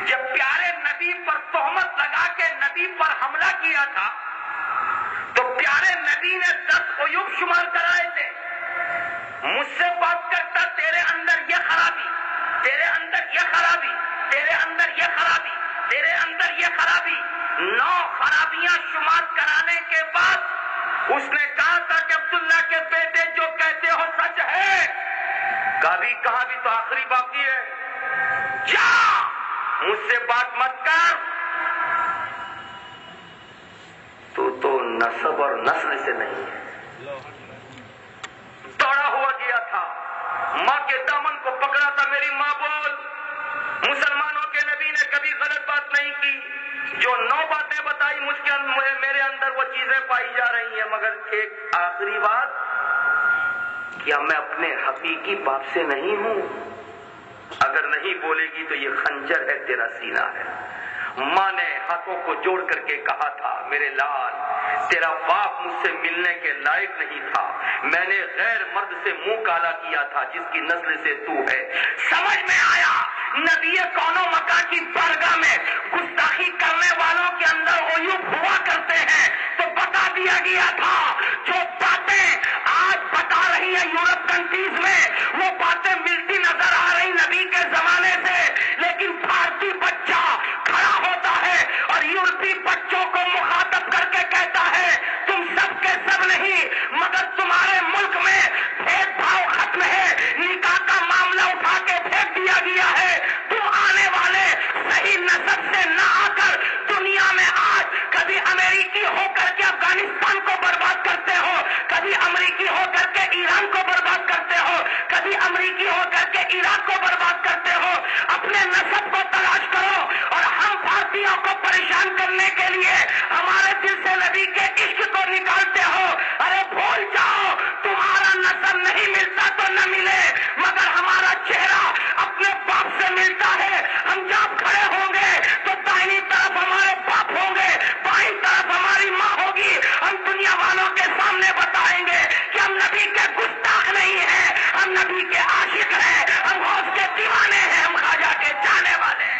جب پیارے نبی پر تہمت لگا کے نبی پر حملہ کیا تھا تو پیارے نبی نے 10 عیوب شمار کرائے تھے۔ مجھ سے بات کرتا تیرے اندر یہ خرابی، تیرے اندر یہ خرابی، تیرے اندر یہ خرابی، تیرے اندر یہ خرابی، 9 خرابیاں شمار کرانے کے بعد اس نے کہا تھا کہ عبداللہ کے بیٹے جو کہتے ہو سچ ہے، کہا بھی تو آخری باقی ہے، جا مجھ سے بات مت کر، تو نسب اور نسل سے نہیں ہے۔ توڑا ہوا گیا تھا، ماں کے دامن کو پکڑا تھا، میری ماں بول، مسلمانوں کے نبی نے کبھی غلط بات نہیں کی، جو 9 باتیں بتائی میرے اندر وہ چیزیں پائی جا رہی ہیں، مگر ایک آخری بات، کیا میں اپنے حقیقی باپ سے نہیں ہوں؟ اگر نہیں بولے گی تو یہ خنجر ہے، تیرا سینہ ہے۔ ماں نے ہاتھوں کو جوڑ کر کے کہا تھا، میرے لال تیرا باپ مجھ سے ملنے کے لائق نہیں تھا، میں نے غیر مرد سے منہ کالا کیا تھا جس کی نسل سے تو ہے۔ سمجھ میں آیا نبی کون و مکان کی بارگاہ میں گستاخی کرنے والوں کے اندر عیوب ہوا کرتے ہیں، تو بتا دیا گیا تھا جو باتیں آج بتا رہی ہیں یورپ کنٹریز میں، وہ باتیں ملتی نظر آ رہی نبی کے زمانے سے، لیکن بھارتی بچہ کھڑا ہوتا ہے اور یورپی بچوں کو مخاطب کر کے کہتا ہے تم سب کے سب نہیں، مگر تمہارے ملک میں بھید بھاؤ ختم ہے، نکاح کا معاملہ اٹھا کے پھینک دیا گیا ہے، تم آنے والے صحیح نسب سے نہ آ کر دنیا میں آج کبھی امریکی ہو کر کے افغانستان کو برباد کرتے ہو، کبھی امریکی ہو کر کے ایران کو برباد کرتے ہو، کبھی امریکی ہو کر کے عراق کو برباد کرتے ہو، اپنے نسب کو تلاش کرو، اور ہم بھارتیوں کو پریشان کرنے کے لیے ہمارے دل سے نبی کے عشق کو نکالتے ہو۔ ارے بھول جاؤ، تمہارا نسب نہیں ملتا تو نہ ملے، مگر ہمارا چہرہ اپنے باپ سے ملتا ہے، ہم جب کھڑے ہوں گے تو دائیں طرف ہمارے باپ ہوں گے، بائیں طرف ہماری ماں ہوگی، ہم دنیا والوں کے سامنے بتائیں گے کہ ہم نبی کے گستاخ نہیں ہیں، ہم نبی کے عاشق ہیں، ہم غوث کے دیوانے ہیں، ہم خواجہ کے جانے والے ہیں۔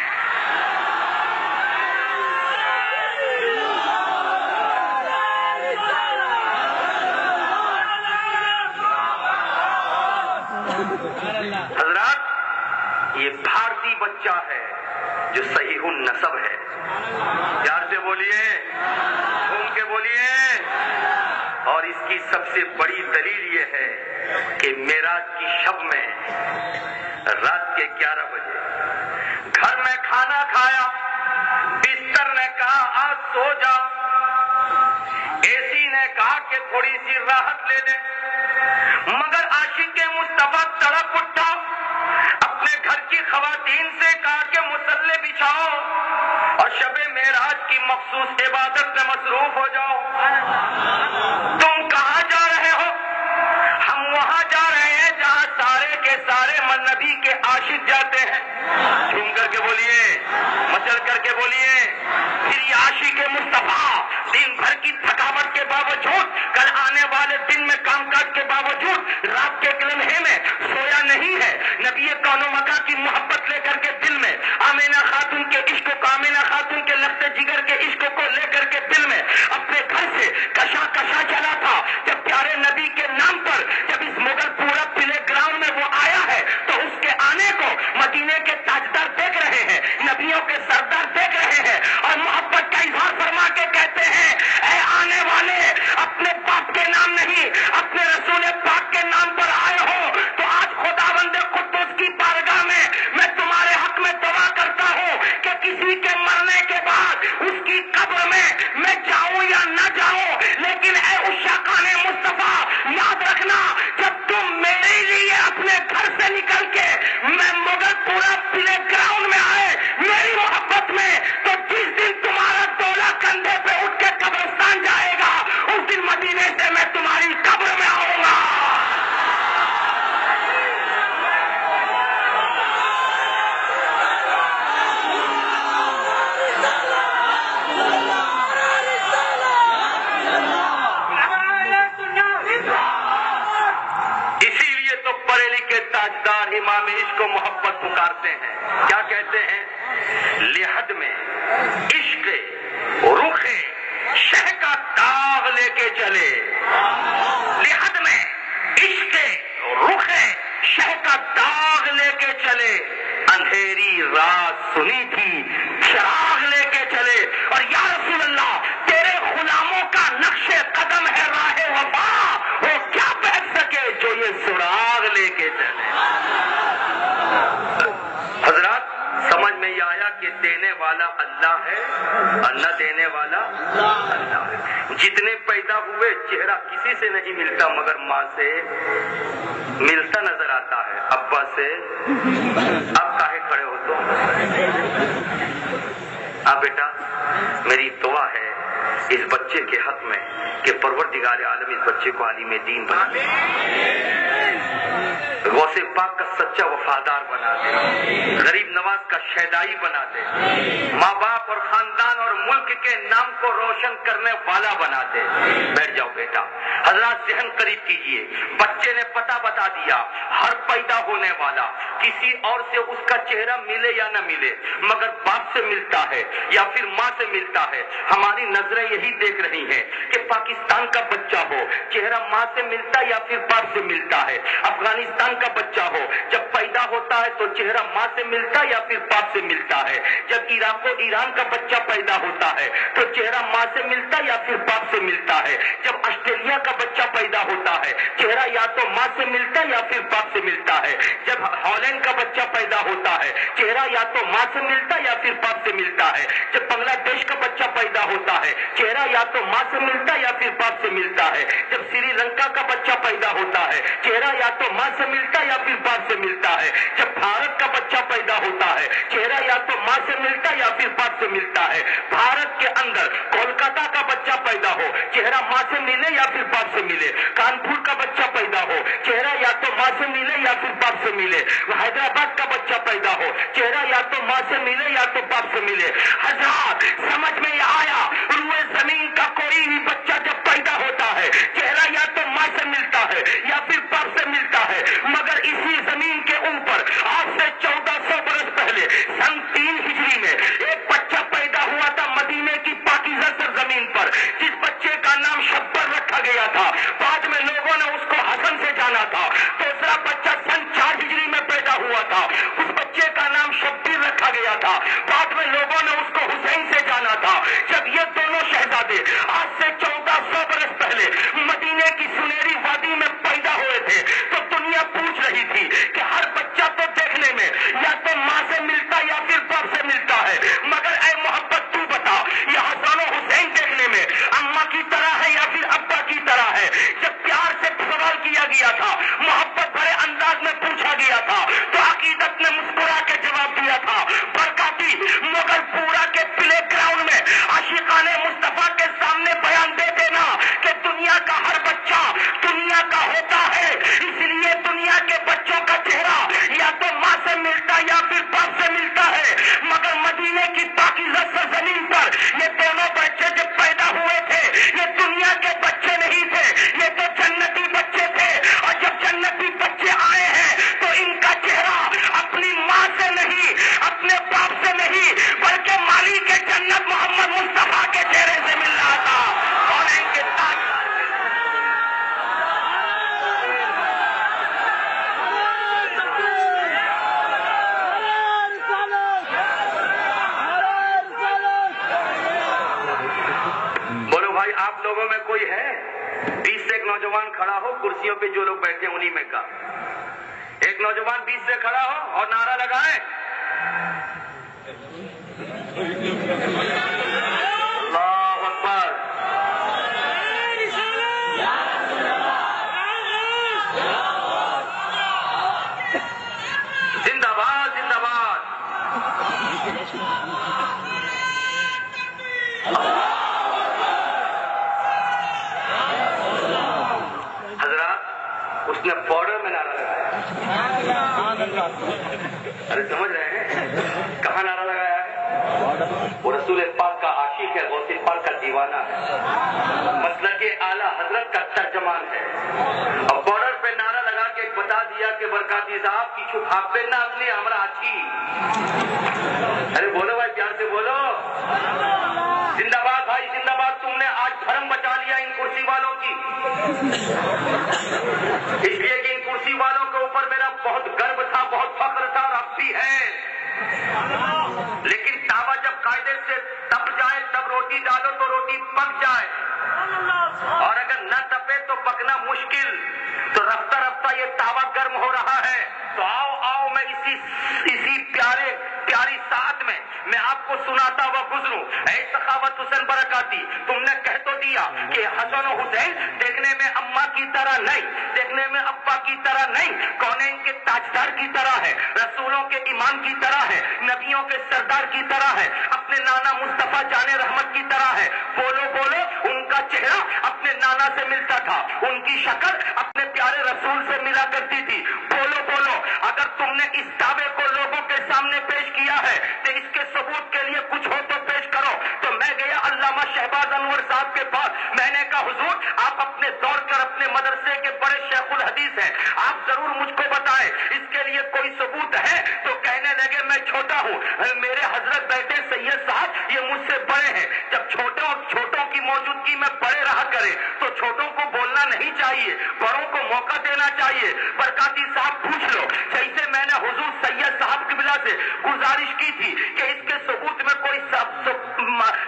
حضرات یہ بھارتی بچہ ہے جو صحیح النسب ہے، پیار سے بولیے، گھوم کے بولیے، اور اس کی سب سے بڑی دلیل یہ ہے کہ معراج کی شب میں رات کے 11 بجے گھر میں کھانا کھایا، بستر نے کہا آج سو جا، اے سی نے کہا کہ تھوڑی سی راحت لے لیں، مگر عاشق مصطفیٰ تڑپ اٹھا، اپنے گھر کی خواتین سے کہا کہ مصلے بچھاؤ اور شب معراج کی مخصوص عبادت میں مصروف ہو جاؤ۔ تم کہاں جا رہے ہو؟ ہم وہاں جا رہے ہیں جہاں سارے کے سارے نبی کے عاشق جاتے ہیں۔ جھوم کر کے بولیے، مچل کر کے بولیے، پھر یہ عاشق مصطفیٰ دن بھر کی تھکاوٹ کے باوجود، کل آنے والے دن میں کام کاج کے باوجود رات کے ایک لمحے میں سویا نہیں ہے، نبی کون و مکان کی محبت لے کر کے دل میں، آمینہ خاتون کے عشق کو، آمینہ خاتون کے لخت جگر کے عشق کو لے کر کے دل میں اپنے گھر سے کشا کشا چلا تھا۔ جب پیارے نبی کے نام پر جب اس مغل پورا پلے گراؤنڈ میں وہ آیا ہے تو اس کے آنے کو مدینے کے تاجدار دیکھ رہے ہیں، نبیوں کے سردار دیکھ رہے ہیں، اور محبت کا اظہار فرما کے کہتے ہیں اے آنے والے، اپنے باپ کے نام نہیں اپنے رسول پاک کے نام پر آئے ہو، تو آج خداوند قدوس کی بارگاہ میں تمہارے حق میں دعا کرتا ہوں کہ کسی کے مرنے کے بعد اس کی قبر میں جاؤں یا نہ جاؤں، لیکن اے عشاقان مصطفیٰ یاد رکھنا، جب تم میرے لیے اپنے گھر سے نکل کے میں مغل پورا پلے گراؤنڈ میں آئے میری محبت میں، تو جس دن تمہارا ڈولا کندھے پہ اٹھ کے قبرستان جائے گا، اس دن مدینے سے میں تمہاری قبر میں آؤں گا۔ اسی لیے تو پڑھے لکھے تاجدار امام عشق و محبت پکارتے ہیں، کیا کہتے ہیں؟ لحد میں عشق رخ شہ کا داغ لے کے چلے، لحد میں عشق رخے شہ کا داغ لے کے چلے، اندھیری رات سنی تھی چراغ لے کے چلے، اور یا رسول اللہ تیرے غلاموں کا نقش قدم ہے راہ وفا، وہ کیا پہن سکے جو یہ سراغ لے کے چلے۔ حضرات سمجھ میں یہ آیا کہ دینے والا اللہ ہے اور نہ دینے والا اللہ ہے۔ جتنے پیدا ہوئے چہرہ کسی سے نہیں ملتا مگر ماں سے ملتا نظر آتا ہے، ابا سے۔ اب کاہے کھڑے ہو تو بیٹا میری دعا ہے اس بچے کے حق میں کہ پروردگار عالم اس بچے کو عالم دین بنا دے، غوث پاک کا سچا وفادار بنا دے، غریب نواز کا شیدائی بنا دے، ماں باپ اور خاندان اور ملک کے نام کو روشن کرنے والا بنا دے۔ بیٹھ جاؤ بیٹا۔ حضرات ذہن قریب کیجئے، بچے نے پتہ بتا دیا، ہر پیدا ہونے والا کسی اور سے اس کا چہرہ ملے یا نہ ملے مگر باپ سے ملتا ہے یا پھر ماں سے ملتا ہے۔ ہماری نظریں یہی دیکھ رہی ہیں کہ پاکستان کا بچہ ہو چہرہ ماں سے ملتا یا پھر باپ سے ملتا ہے، افغانستان کا بچہ ہو جب پیدا ہوتا ہے تو چہرہ ماں سے ملتا یا پھر باپ سے ملتا ہے، جب عراق و ایران کا بچہ پیدا ہوتا ہے تو چہرہ ماں سے ملتا یا پھر باپ سے ملتا ہے، جب آسٹریلیا کا بچہ پیدا ہوتا ہے چہرہ یا تو ماں سے ملتا یا پھر باپ سے ملتا ہے، جب ہالینڈ کا بچہ پیدا ہوتا ہے چہرہ یا تو ماں سے ملتا یا پھر باپ سے ملتا ہے، جب بنگلہ دیش کا بچہ پیدا ہوتا ہے چہرہ یا تو ماں سے ملتا یا پھر باپ سے ملتا ہے، جب سری لنکا کا بچہ پیدا ہوتا ہے چہرہ یا تو ماں سے ملتا یا پھر باپ سے ملتا ہے، جب بھارت کا بچہ پیدا ہوتا ہے چہرہ یا تو ماں سے ملتا یا پھر باپ سے ملتا ہے، بھارت کے اندر کولکاتہ کا بچہ پیدا ہو چہرہ ماں سے ملے یا پھر باپ سے ملے، کانپور کا بچہ پیدا ہو چہرہ یا تو ماں سے ملے یا پھر باپ سے ملے، حیدرآباد کا بچہ پیدا ہو چہرہ یا تو ماں سے ملے یا تو باپ سے ملے۔ حضرات سمجھ میں یہ آیا، روئے زمین کا کوئی بھی بچہ جب پیدا ہوتا ہے چہرہ یا تو ماں سے ملتا ہے یا پھر باپ سے ملتا ہے، مگر اسی زمین کے اوپر آج سے 1400 برس پہلے سن 3 ہجری میں ایک بچہ پیدا ہوا تھا مدینے کی پاکیزہ سرزمین پر، جس بچے کا نام شبر رکھا گیا تھا، بعد میں لوگوں نے اس کو حسن سے جانا تھا۔ دوسرا بچہ سن 4 ہجری میں پیدا ہوا تھا، اس بچے کا نام شبیر رکھا گیا تھا، بعد میں لوگوں نے اس کو حسین سے جانا تھا۔ جب یہ دونوں شہزادے آج سے 1400 برس پہلے مدینے کی سنہری وادی میں پیدا ہوئے تھے تو دنیا پوچھ رہی تھی کہ ہر بچہ تو دیکھنے میں یا تو ماں سے ملتا یا پھر باپ سے ملتا ہے، مگر اے محبت تو بتا یہ حسن و حسین دیکھنے میں اماں کی طرح ہے یا پھر ابا کی طرح ہے؟ جب پیار سے سوال کیا گیا تھا، محبت بھرے انداز میں پوچھا گیا تھا تو عقیدت نے مسکرا کے جواب دیا تھا، برکاتی مغل پورا کے پلے گراؤنڈ میں عاشقان مصطفیٰ کے سامنے بیان دے دینا کہ دنیا کا ہر بچہ دنیا کا ہوتا ہے، اس لیے دنیا کے بچوں کا چہرہ یا تو ماں سے ملتا یا پھر باپ سے ملتا ہے، مگر مدینے کی پاکیزہ سرزمین پر یہ دونوں بچے جب پیدا ہوئے تھے یہ دنیا کے بچے نہیں تھے، یہ تو جنتی بچے تھے، اور جب جنتی بچے آئے ہیں تو ان کا چہرہ اپنی ماں سے نہیں اپنے باپ سے نہیں بلکہ مالک جنت محمد مصطفیٰ کے چہرے سے مل رہا تھا، اور ان کے ساتھ بولو بھائی آپ لوگوں میں کوئی ہے 20 سے ایک نوجوان کھڑا ہو، کرسیوں پہ جو لوگ بیٹھے انہی میں کا ایک نوجوان 20 سے کھڑا ہو اور نعرہ لگائے اللہ اکبر۔ زندہ باد زندہ باد۔ حضرات اس نے بارڈر میں نعرہ لگایا، ارے سمجھ رہے ہیں کہاں نعرہ لگایا ہے؟ وہ رسول پاک کا عاشق ہے، غوث پاک کا دیوانہ ہے، مسلک اعلیٰ حضرت کا ترجمان ہے، اور بارڈر پہ نعرہ لگا کے بتا دیا کہ برکاتی صاحب کی چھپ بھاگتے نہ اپنی ہمارا اچھی۔ ارے بولو بھائی پیار سے بولو، زندہ باد بھائی زندہ باد۔ تم نے آج دھرم بچا لیا ان کرسی والوں کی، اس لیے کہ ان کرسی والوں اوپر میرا بہت گرو تھا، بہت فخر تھا اور اب بھی ہے. لیکن تاوا جب قاعدے سے تپ جائے تب روٹی ڈالو تو روٹی پک جائے، اور اگر نہ تپے تو پکنا مشکل. تو رفتہ رفتہ یہ تاوا گرم ہو رہا ہے. تو آؤ میں اسی پیاری ساتھ میں آپ کو سناتا ہوا گزروں. اے سخاوت حسین برکاتی، تم نے کہہ تو دیا کہ حسن و حسین دیکھنے میں اماں کی طرح نہیں، دیکھنے میں ابا کی طرح نہیں، کونین کے تاجدار کی طرح ہے، رسولوں کے امام کی طرح ہے، نبیوں کے سردار کی طرح ہے، اپنے نانا مصطفیٰ جان رحمت کی طرح ہے. بولو بولو، ان کا چہرہ اپنے نانا سے ملتا تھا، ان کی شکل اپنے پیارے رسول سے ملا کرتی تھی. بولو بولو، اگر تم نے اس دعوے کو لوگوں کے سامنے پیش کیا ہے تو اس کے ثبوت کے لیے کچھ ہو تو پیش کرو. تو میں گیا علامہ شہباز انور صاحب کے پاس. میں نے کہا حضور، آپ اپنے دور کر اپنے مدرسے کے بڑے شیخ الحدیث ہیں، آپ ضرور مجھ کو بتائیں اس کے لیے کوئی ثبوت ہے. تو کہنے لگے میں چھوٹا ہوں، میرے حضرت بیٹے سید صاحب یہ مجھ سے بڑے ہیں. جب چھوٹوں کی موجودگی میں بڑے رہا کرے تو چھوٹوں کو بولنا نہیں چاہیے، بڑوں کو موقع دینا چاہیے. برکاتی صاحب پوچھ لو، جیسے میں نے حضور سید صاحب قبلہ سے گزارش کی تھی کہ اس کے ثبوت میں کوئی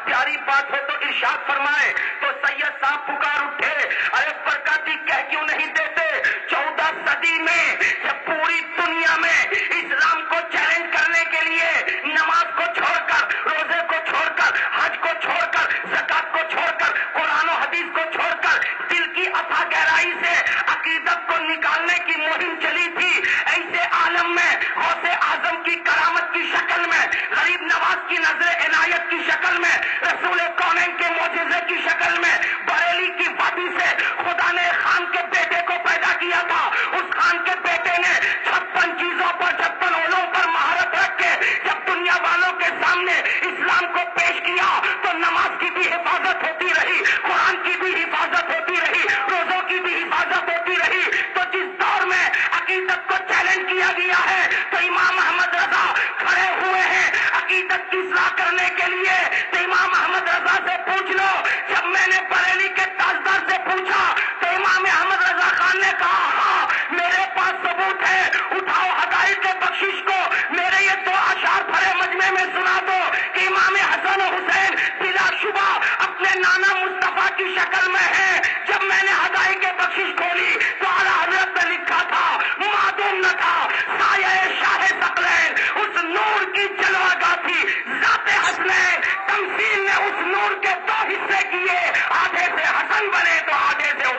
پیاری بات ہو تو ارشاد فرمائے، تو سید صاحب پکار اٹھے، ارے برکاتی کہہ کیوں نہیں دیتے؟ 14 صدی میں جب پوری دنیا میں اسلام کو چیلنج کرنے کے لیے نماز کو چھوڑ کر، روزے کو چھوڑ کر، حج کو چھوڑ کر، زکات کو چھوڑ کر، قرآن و حدیث کو چھوڑ کر دل کی اتھا گہرائی سے عقیدت کو نکالنے کی مہم چلی تھی، ایسے عالم میں غوث اعظم کی کرامت کی شکل میں، غریب نواز کی نظر عنایت کی شکل میں، رسول کونین کے معجزے کی شکل میں بریلی کی وادی سے خدا نے خان کے بیٹے کو پیدا کیا تھا. اس خان کے بیٹے نے 56 چیزوں پر 56 علوم پر مہارت رکھ کے جب دنیا والوں کے سامنے اسلام کو پیش کیا تو نماز کی بھی حفاظت ہوتی رہی، قرآن کی بھی حفاظت ہوتی رہی، روزوں کی بھی حفاظت ہوتی رہی. تو جس دور میں عقیدت کو چیلنج کیا گیا ہے تو امام احمد رضا کھڑے ہوئے ہیں عقیدت کی اصلاح کرنے کے لیے. تو امام احمد رضا سے پوچھ لو، جب میں نے بریلی کے تاجدار سے پوچھا تو امام احمد رضا خان نے کہا ہاں میرے پاس ثبوت ہے، اٹھاؤ ہدایت کے بخشش کو میرے یہ 2 اشعار بھرے مجمع میں سنا دو کہ امام حسن و حسین بلا شبہ اپنے نانا مصطفیٰ کی شکل میں ہے. جب میں نے ہدایت کے بخشش کھولی تو اعلیٰ حضرت نے لکھا تھا، معدوم نہ تھا سایہ شاہ ثقلین، اس نور کی جلوہ گاہ تھی ذات حسنین. تمثیل نے اس نور کے 2 حصے کیے، آدھے سے حسن بنے تو آدھے سے حسین.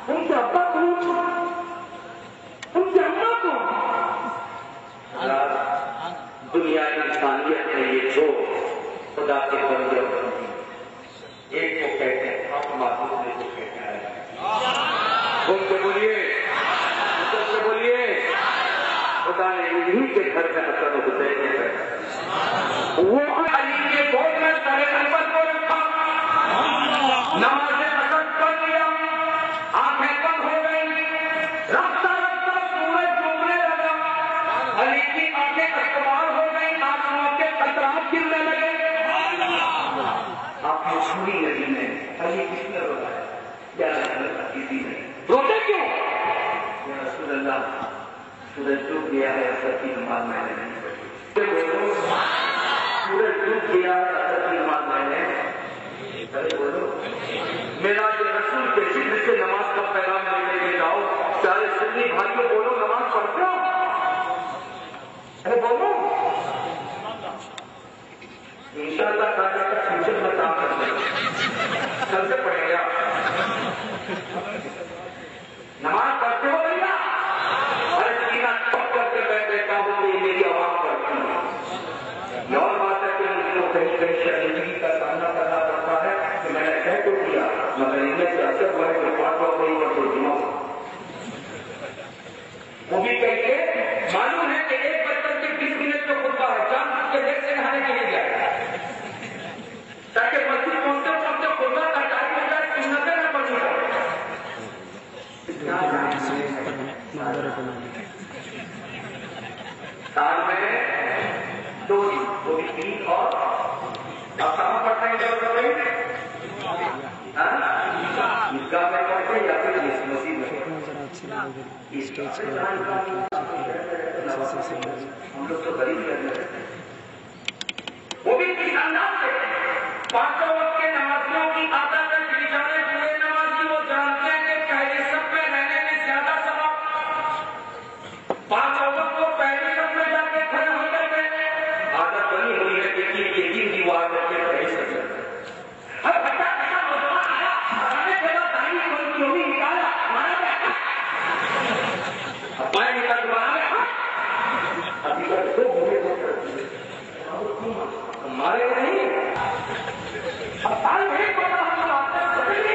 ان کے ابا کو، ان کے اماں کو دنیا انسانیت میں یہ 2 خدا کے بندے، ایک کو کہتے ہیں آپ معصوم نے کو کہتے ہیں. ان سے بولیے خدا نے انہی کے گھر میں حسن و حسین نے بیٹھا، وہ علی کے گود میں سر قلبت کو رکھا، نماز اثر کر لیا، آنکھیں بند ہو گئی، رفتہ رفتہ سورج ڈوبنے لگا، علی کی آنکھیں استوار ہو گئی، آنکھوں کے قطرات گرنے لگے. آپ نے سنی نبی نے علی کس نے روتا ہے؟ یا کسی نے روتے کیوں؟ یا رسول اللہ سورج ڈوب گیا ہے، اثر کی نماز میں نے نہیں پڑھی. سورج ڈوب گیا ہے، اثر کی نماز میں نے بولو. میرا جو رسول کے ذکر سے نماز کا پیغام لے کے جاؤ. سارے سنی بھائیوں بولو نماز پڑھتے ہو؟ ارے بولو. انشاءاللہ تعالیٰ کا فیوچر میں کام کرتے ہیں، کل سے پڑھیں گے. نماز پڑھتے ہو بھیا؟ ارے سینہ ٹھوک کر کے میں بیٹھا ہوں کہ یہ میری آواز پڑھتی ہے. یہ اور بات ہے کہ مجھ کو کہیں کہیں شرمندگی کا سامنا کرنا پڑتا ہے کہ میں نے کہہ تو دیا، مگر ان میں سے اثر ہوا ہے کہ 5 وقت نہیں پڑھتے جمعہ. وہ بھی کہیں گے معلوم ہے کہ 1 برتن کے 20 منٹ جو خطبہ ہے، جان کے دیکھ سے نہانے کے لیے جائے تاکہ مسجد پہنچتے پہنچتے خطبہ کا ٹائم ہو جائے، سنتیں نہ پڑھنی پڑے. سال میں 2 دن، وہ بھی 3 اور آپ کہاں پڑھتے ہیں جب عیدگاہ میں پڑھتے ہیں یا پھر مسجد میں؟ ہم لوگ تو غریب کرتے ہیں، وہ بھی کس انداز سے پانچوں وقت کے نمازیوں کی عادت ہے، بیچارے ہوئے نمازی وہ جانتے ہیں کہ پہلے سب میں رہنے میں زیادہ ثواب، پانچوں وقت کو پہلے سب میں جا کے کھڑے ہوتے تھے، عادت بنی ہوئی ہے کہ یقین کی وہ عادت کے پہلے سب میں ہر بچہ ایسا مسلمان آیا ہمارے جگہ دائیں کوئی چوری نکالا ہمارا اب بائیں نکال تمہارا ابھی تک دو بھولے ہمارے نہیں اب سال میں ایک بڑا ہم آتے ہیں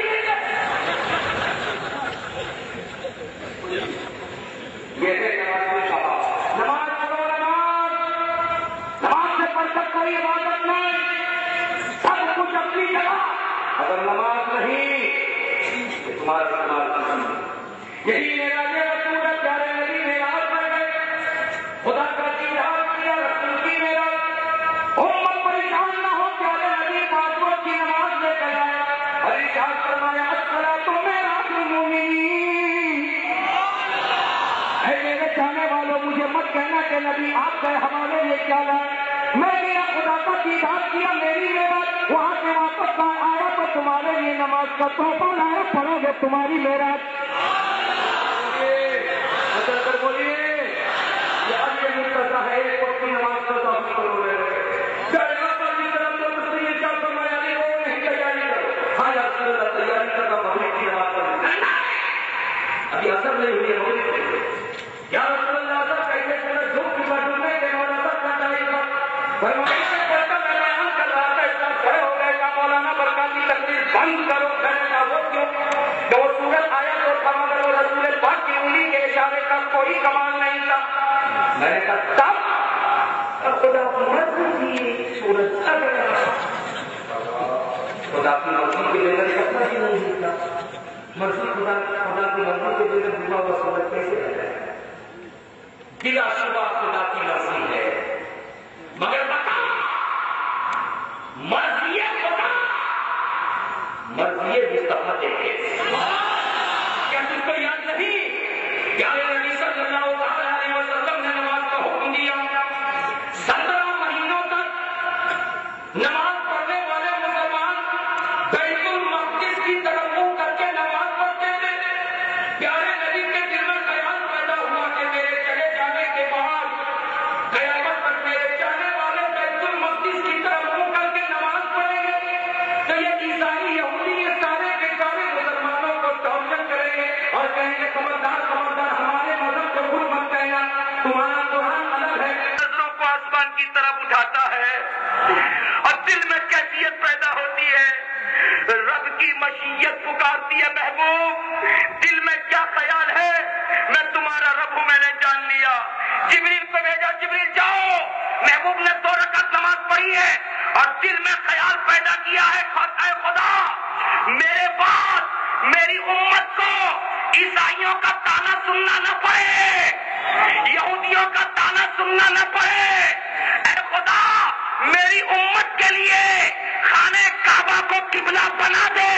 یہ ہے نماز میں کہا نماز پڑھو نماز سے پڑھ کر کوئی عبادت نہیں، سب کچھ اپنی جگہ، اگر نماز نہیں تو تمہارا نماز نہیں۔ یہی میرا یہ رسول ہے، پیارے نبی معراج پر گئے، خدا کا دیدار کیا، رسول کی معراج، امت پریشان نہ ہو، پیارے نبی پانچوں کی نماز لے کر آئے اور ارشاد فرمایا الصلاۃ معراج المومنین۔ اے میرے چاہنے والوں مجھے مت کہنا کہ نبی آپ کے حوالے یہ کیا لائے، میں نے خدا کا دیدار کیا، میری معراج، وہاں سے واپس آیا تو تمہارے لیے نماز کا تحفہ لایا، پڑھو گے تمہاری معراج۔ بدل کر بولیے یہ اب یہ مقتضا ہے ایک وقت کی نماز کا تحفہ کرو گے۔ ابھی اثر نہیں ہوئی ہے یا رسول اللہ صاحب کیسے سنا دھوپ کی ڈھونڈنے کے مولانا کھڑے ہو گئے کا مولانا برکاتی تقریر بند کرو کرنے کا وہ کیوں کہ وہ سورج آیا تو تھا مگر وہ رسول پاک کی انگلی کے اشارے کا کوئی کمال نہیں تھا۔ میں نے کہا تب خدا مرضی کی سورج آ گیا، خدا کی مرضی کے بغیر سپنا ہی نہیں ہوتا، مرضی خدا کی مرضی کے بغیر بنا ہوا سورج کیسے آ جائے؟ بلا شبہ خدا کی مرضی ہے، مگر بتا مرضی خدا مرضی مصطفیٰ دیکھے کیا تم کو یاد نہیں؟ پیارے نبی صلی اللہ علیہ وسلم نے نماز کا حکم دیا، 17 مہینوں تک نماز پڑھنے والے مسلمان بیت المقدس کی طرف منہ کر کے نماز پڑھتے تھے۔ پیارے نبی کے دل میں خیال پیدا ہوا کہ میرے چلے جانے کے بعد قیامت تک میرے چاہنے والے بیت المقدس کی طرف منہ کر کے نماز پڑھیں گے تو یہ عیسائی یہودی یہ سارے کے سارے مسلمانوں کو ٹارچر کریں گے اور کہیں گے خبردار خبردار ہمارے مذہب کو خود مت کہنا، تمہارا قرآن الگ ہے۔ نظروں کو آسمان کی طرف اٹھاتا ہے اور دل میں کیفیت پیدا ہوتی ہے، رب کی مشیت پکارتی ہے، محبوب دل میں کیا خیال ہے؟ میں تمہارا رب ہوں، میں نے جان لیا۔ جبریل کو بھیجا، جبریل جاؤ، محبوب نے 2 رکعت نماز پڑھی ہے اور دل میں خیال پیدا کیا ہے، اے خدا میرے بعد میری امت کو عیسائیوں کا تانا سننا نہ پڑے، یہودیوں کا تانا سننا نہ پڑے، اے خدا میری امت کے لیے خانہ کعبہ کو قبلہ بنا دے۔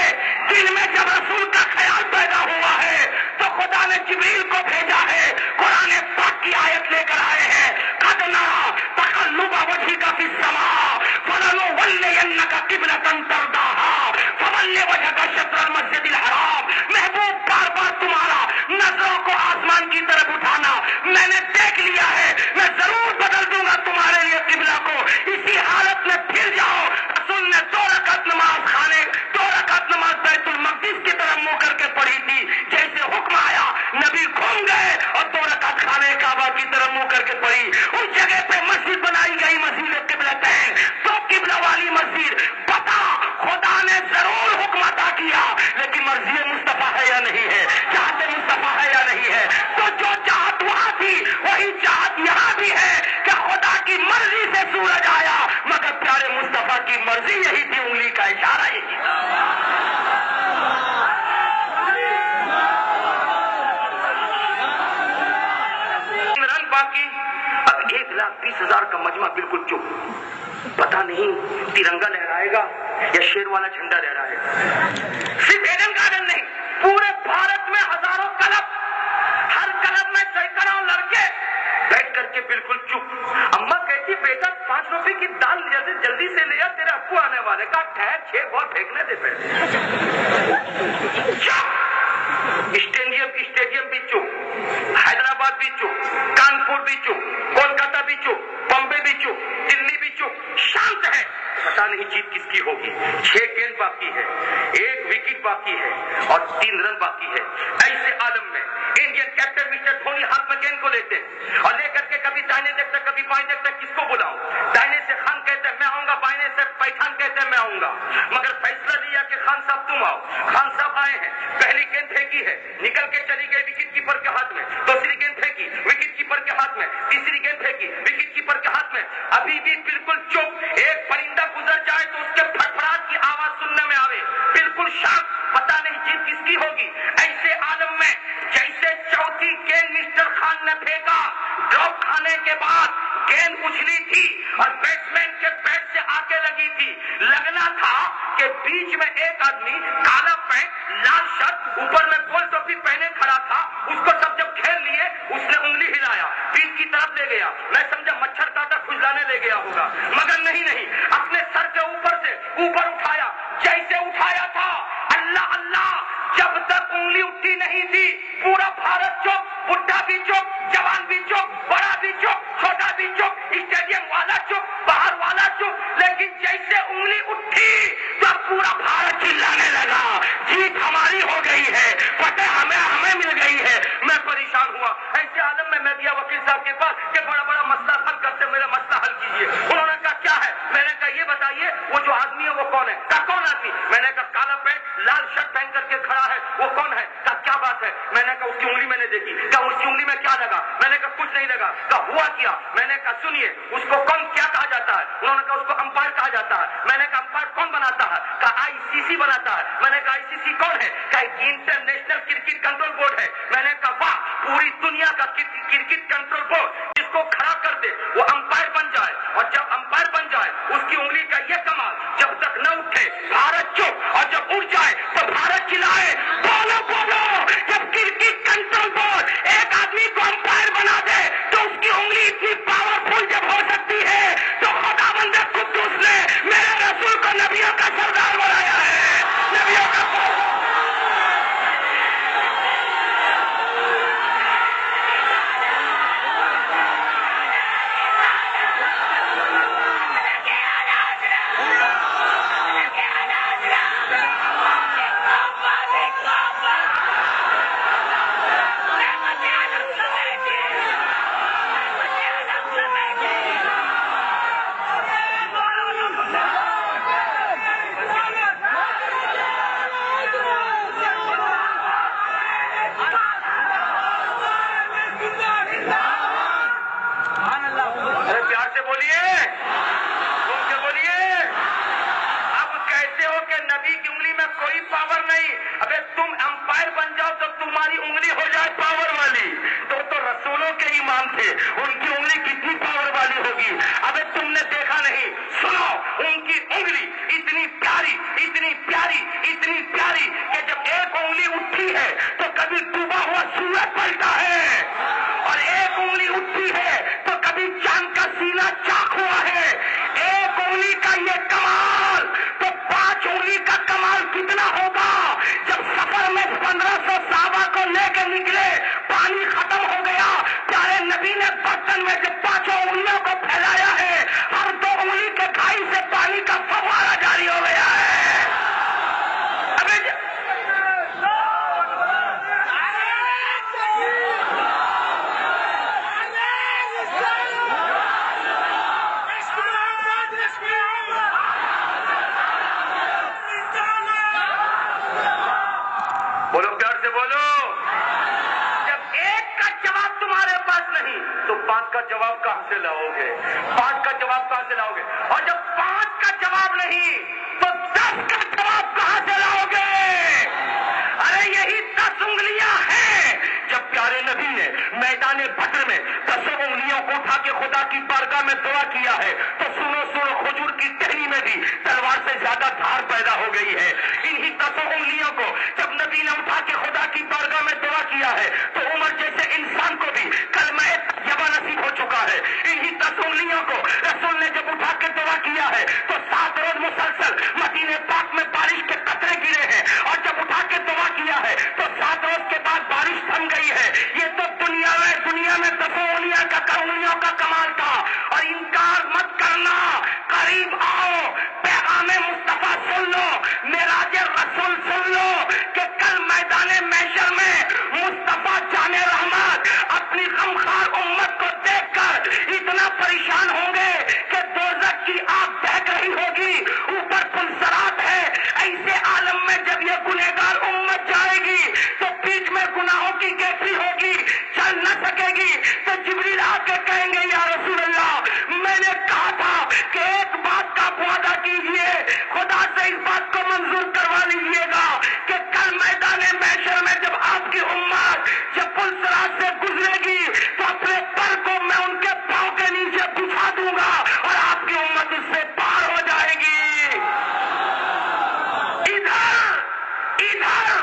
دل میں جب رسول کا خیال پیدا ہوا ہے تو خدا نے جبریل کو بھیجا ہے، قرآن پاک کی آیت لے کر آئے ہیں، قد نرى تقلب وجهك في السماء فلنولينك قبلة ترضاها فول وجهك شطر المسجد الحرام۔ محبوب بار بار تمہارا نظروں کو آسمان کی طرف اٹھانا میں نے دیکھ لیا ہے، میں ضرور بدل دوں گا تمہارے لیے قبلہ کو، اسی حالت میں پھر جاؤ۔ رسول نے 2 رکعت نماز بیت المقدس کی طرف منہ کر کے پڑھی تھی، جیسے حکم آیا نبی گھوم گئے اور 2 رکعت خانہ کعبہ کی طرف منہ کر کے پڑھی۔ اس جگہ پہ مسجد بنائی گئی، مسجد قبلتین، تو قبلہ والی مسجد۔ پتا خدا نے ضرور حکم عطا کیا، لیکن مرضی مصطفیٰ ہے یا نہیں ہے، چاہتے مصطفیٰ ہے یا نہیں ہے؟ تو جو چاہت وہاں تھی وہی چاہت یہاں بھی ہے کہ خدا کی مرضی سے سورج آیا، مگر پیارے مصطفیٰ کی مرضی یہی تھی، انگلی کا اشارہ یہی تھا۔ رن باقی اب 1,20,000 کا مجمع بالکل چپ، پتا نہیں ترنگا لہرائے گا یا شیر والا جھنڈا لہرائے گا. صرف ایڈن گارڈن نہیں، پورے بھارت میں ہزاروں کلب، ہر کلب میں سینکڑوں لڑکے بیٹھ کر کے بالکل چپ. اماں کہتی بیٹا 5 روپے کی دال جلدی سے لے آ، تیرے ابو آنے والے کا. ٹھہر 6 بال پھینکنے دے پیسے. اسٹیڈیم بھی چپ، حیدرآباد بھی چپ، کانپور بھی چپ، کولکاتہ بھی چپ، بمبے بھی چپ، دلی بھی چپ، شانت ہے. پتا نہیں جیت کس کی ہوگی. 6 گیند باقی ہے، 1 وکٹ باقی ہے اور 3 رن باقی ہے. ایسے عالم میں انڈین کیپٹن مسٹر دھونی ہاتھ میں گیند کو لیتے ہیں اور لے کر کے کبھی دائنے دیکھتا کبھی بائیں دیکھتا، کس کو بلاؤں. دائنے سے خان کہتے ہیں میں آؤں گا، بائنے سے پٹھان کہتے ہیں میں آؤں گا. مگر فیصلہ لیا کہ خان صاحب تم آؤ. خان صاحب آئے ہیں، پہلی گیند پھینکی ہے، نکل کے چلی گئی وکٹ کیپر کے ہاتھ میں. دوسری گیند پھینکی وکٹ کیپر کے ہاتھ میں. تیسری گیند پھینکی وکٹ کیپر کے ہاتھ میں. ابھی بھی بالکل چپ. ایک پرندہ گزر جائے تو اس کے پھڑپڑاہٹ کی آواز سننے میں آئے. بالکل شانت. پتا نہیں جیت کس کی ہوگی. ایسے عالم میں جیسے چوتھی گیند مسٹر خان نے پھینکا، ڈراپ کھانے کے بعد گیند اچھلی تھی اور بیٹسمین کے بیٹ سے آگے لگی تھی. لگنا تھا کہ بیچ میں ایک آدمی کالا پینٹ لال شرٹ اوپر میں گول ٹوپی پہنے کھڑا تھا. اس کو سب جب کھیل لیے اس نے انگلی ہلایا، بیچ کی طرف لے گیا. میں سمجھا مچھر کاٹا کھجلانے لے گیا ہوگا، مگر نہیں، اپنے سر کے اوپر سے اوپر اٹھایا. جیسے اٹھایا تھا اللہ اللہ، جب تک انگلی اٹھی نہیں تھی پورا بھارت چپ، بڈھا بھی چپ، جوان بھی چپ، بڑا بھی چپ، چھوٹا بھی چپ، اسٹیڈیم والا چپ، باہر والا چپ. لیکن جیسے انگلی اٹھی تو پورا بھارت چلانے لگا جیت ہماری ہو گئی ہے، فتح ہمیں مل گئی ہے. میں پریشان ہوا. ایسے عالم میں گیا وکیل صاحب کے پاس کہ بڑا مسئلہ حل کرتے، میرا مسئلہ حل کیجیے. انہوں نے کہا کیا ہے؟ میں نے کہا یہ بتائیے وہ جو آدمی ہے وہ کون ہے؟ کہا کون آدمی؟ میں نے کہا کالا پینٹ لال شرٹ پہن کر کے کھڑا ہے وہ کون ہے؟ کہا کیا بات ہے؟ میں نے کہا اس کی انگلی میں نے دیکھی. کہا اس کی انگلی میں کیا لگا؟ میں نے کہا کچھ نہیں لگا. کہا ہوا کیا؟ میں نے کہا سنیے اس کو کون کیا کہا جاتا ہے؟ انہوں نے کہا اس کو امپائر کہا جاتا ہے. میں نے کہا امپائر کون بناتا ہے؟ کہا ICC بناتا ہے. میں نے کہا ICC کون ہے؟ کہا انٹرنیشنل کرکٹ کنٹرول بورڈ ہے. میں نے کہا واہ، پوری دنیا کا کرکٹ کنٹرول بورڈ جس کو کھڑا کر دے وہ امپائر بن جائے. اور جب امپائر بن جائے اس کی انگلی کا یہ کمال، جب تک نہ اٹھے بھارت چپ اور جب اٹھ جائے تو بھارت چلائے. بولو بولو. جب کرکٹ کنٹرول بورڈ ایک آدمی کو امپائر بنا دے تو اس کی انگلی اتنی پاورفل جب ہو سکتی ہے تو خداوند قدوس نے میرے رسول کو نبیوں کا سردار بنایا ہے. نبیوں کا کوئی پاور نہیں. ابے تم امپائر بن جاؤ تو تمہاری انگلی ہو جائے پاور والی. تو رسولوں کے ایمان تھے، ان کی انگلی کتنی پاور والی ہوگی. ابے تم نے دیکھا نہیں، سنو ان کی انگلی اتنی پیاری اتنی پیاری اتنی پیاری کہ جب ایک انگلی اٹھی ہے تو کبھی ڈوبا ہوا سورج پلٹا ہے اور ایک انگلی اٹھی ہے تو کبھی چاند کا سینہ چاک ہوا ہے. ایک انگلی کا یہ کمال تو 5 انگلی کا کمال کتنا ہوگا. جب سفر میں 1500 صحابہ کو لے کے نکلے، پانی ختم ہو گیا، پیارے نبی نے برتن میں جب 5 انگلیوں کو پھیلایا ہے، ہر 2 انگلی کے کھائی سے پانی کا فوارہ جاری ہو گیا ہے. بولو پیار سے بولو. جب ایک کا جواب تمہارے پاس نہیں تو 5 کا جواب کہاں سے لاؤ گے؟ 5 کا جواب کہاں سے لاؤ گے؟ اور جب 5 کا جواب نہیں تو 10 کا جواب کہاں سے لاؤ گے؟ ارے یہی 10 انگلیاں ہیں. جب پیارے نبی نے میدان بدر میں 10 انگلیوں کو اٹھا کے خدا کی بارگاہ میں دعا کیا ہے تو سنو خود کی ٹہنی میں بھی تلوار سے زیادہ دھار پیدا ہو گئی ہے. انہی 10 انگلیوں کو جب نبی نے اٹھا کے خدا کی بارگاہ میں دعا کیا ہے تو عمر جیسے انسان کو بھی کلمہ طیبہ نصیب ہو چکا ہے. انہی 10 انگلیوں کو رسول نے جب اٹھا کے دعا کیا ہے تو 7 روز مسلسل مدینے پاک میں بارش کے قطرے گرے ہیں, اور جب اٹھا کے دعا کیا ہے تو 7 روز کے بعد بارش تھم گئی ہے. یہ تو دنیا میں 10 انگلیوں کا کمال تھا. اور انکار مت کرنا, قریب آؤ, پیغام مصطفیٰ سن لو, معراج رسول سن لو کہ کل میدان محشر میں مصطفیٰ جان رحمت اپنی غمخوار امت کو دیکھ کر اتنا پریشان ہوں گے کہ دوزخ کی آگ بہک رہی ہوگی, اوپر پل صراط ہے. ایسے عالم میں جب یہ گنہگار امت جائے گی تو بیچ میں گناہوں کی گیپی ہوگی, چل نہ سکے گی. تو جبریل آ کے کہیں گے یا رسول اللہ, میں نے کہا تھا کہ ایک بات کا وعدہ کیجئے, خدا سے اس بات کو منظور کروا لیجئے گا کہ کل میدان محشر میں جب آپ کی امت جب پل صراط سے گزرے گی تو اپنے پر کو میں ان کے پاؤں کے نیچے بچھا دوں گا اور آپ کی امت اس سے پار ہو جائے گی. ادھر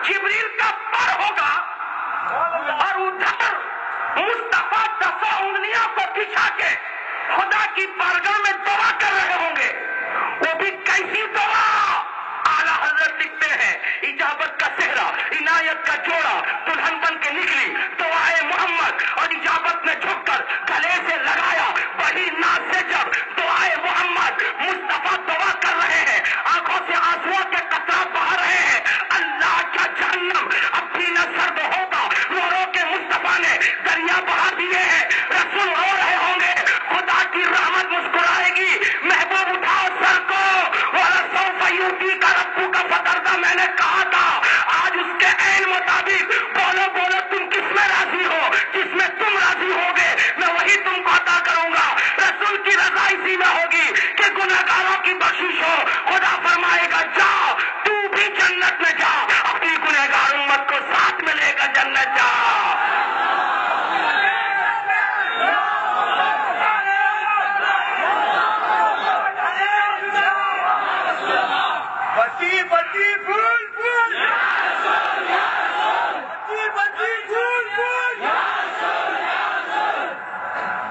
جبریل کا پر ہوگا اور ادھر مصطفیٰ 10 انگلیوں کو بچھا کے خدا کی بارگاہ میں دعا کر رہے ہوں گے. وہ بھی کیسی دعا؟ اعلیٰ حضرت لکھتے ہیں اجابت کا صحرا, عنایت کا جوڑا دلہن بن کے نکلی, دعائے محمد, اور اجابت نے جھک کر گلے سے لگایا بڑی ناز سے. جب دعائے محمد مصطفیٰ دعا کر رہے ہیں, آنکھوں سے آنسوؤں کے قطرات بہہ رہے ہیں, اللہ کا جہنم اب بھی نہ سرد ہوگا. رو رو کے مصطفیٰ نے دریا بہا دیے ہیں, رسول رو رہے ہوں گے, خدا کی رحمت مسکرائے گی. محبوب اٹھاؤ سر کو, وَلَسَوْفَ يُؤْتِيكَ رَبُّكَ فَتَرْضَىٰ, میں نے کہا تھا آج اس کے عین مطابق بولو تم کس میں راضی ہو, جس میں تم راضی ہوگے میں وہی تم کو عطا کروں گا. رسول کی رضا اسی میں ہوگی کہ گنہگاروں کی بخشش ہو. خدا فرمائے گا جاؤ تو بھی جنت میں جا, اپنی گنہگار امت کو ساتھ میں لے کر جنت جا.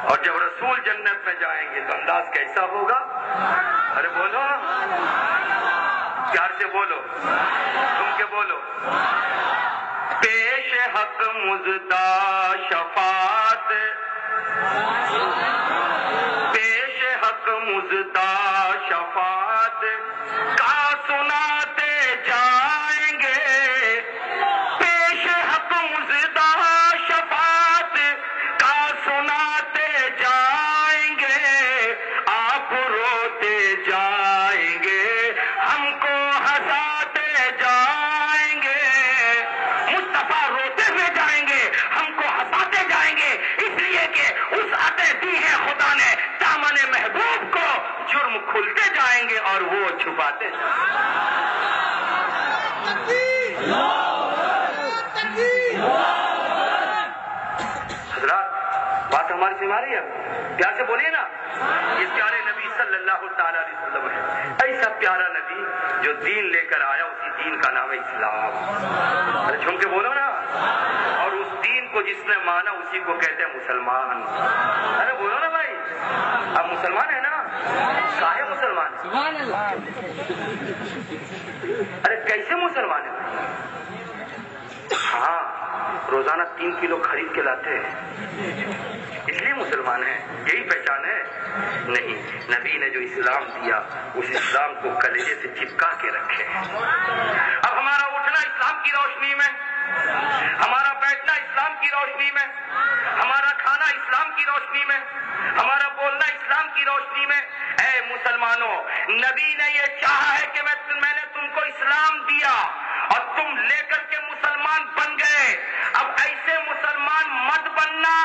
اور جب رسول جنت میں جائیں گے تو انداز کیسا ہوگا؟ ارے بولو, پیار سے بولو, تم کے بولو. پیش حق مزدہ شفاعت, پیش حق مزدہ شفاعت کا سناتے جائیں گے. پیش حق مزدہ شفاعت کا سناتے جائیں گے, آپ روتے جائیں گے, ہم کو ہنساتے جائیں گے. مصطفیٰ روتے ہوئے جائیں گے, ہم کو ہنساتے جائیں گے, اس لیے کہ اس عطا دی ہے خدا نے دامن محبوب کو, جرم کھلتے جائیں گے اور وہ چھپاتے جائیں گے. حضرات بات ہماری سمجھ رہی ہے؟ پیار سے بولیے نا. یہ پیارے نبی صلی اللہ تعالی علیہ وسلم ہے, ایسا پیارا نبی جو دین لے کر آیا, اسی دین کا نام ہے اسلام. ارے جھوم کے بولو نا. اور اس دین کو جس نے مانا اسی کو کہتے ہیں مسلمان. ارے بولو نا بھائی, آپ مسلمان ہیں نا؟ کاہے مسلمان ہیں؟ سبحان اللہ. ارے کیسے مسلمان ہیں؟ ہاں, روزانہ 3 کلو خرید کے لاتے ہیں اس لیے مسلمان ہیں, یہی پہچان ہے؟ نہیں, نبی نے جو اسلام دیا اس اسلام کو کلیجے سے چپکا کے رکھے. اب ہمارا اٹھنا اسلام کی روشنی میں, ہمارا بیٹھنا اسلام کی روشنی میں, ہمارا کھانا اسلام کی روشنی میں, ہمارا بولنا اسلام کی روشنی میں. اے مسلمانوں, نبی نے یہ چاہا ہے کہ میں نے تم کو اسلام دیا اور تم لے کر کے مسلمان بن گئے. اب ایسے مسلمان مت بننا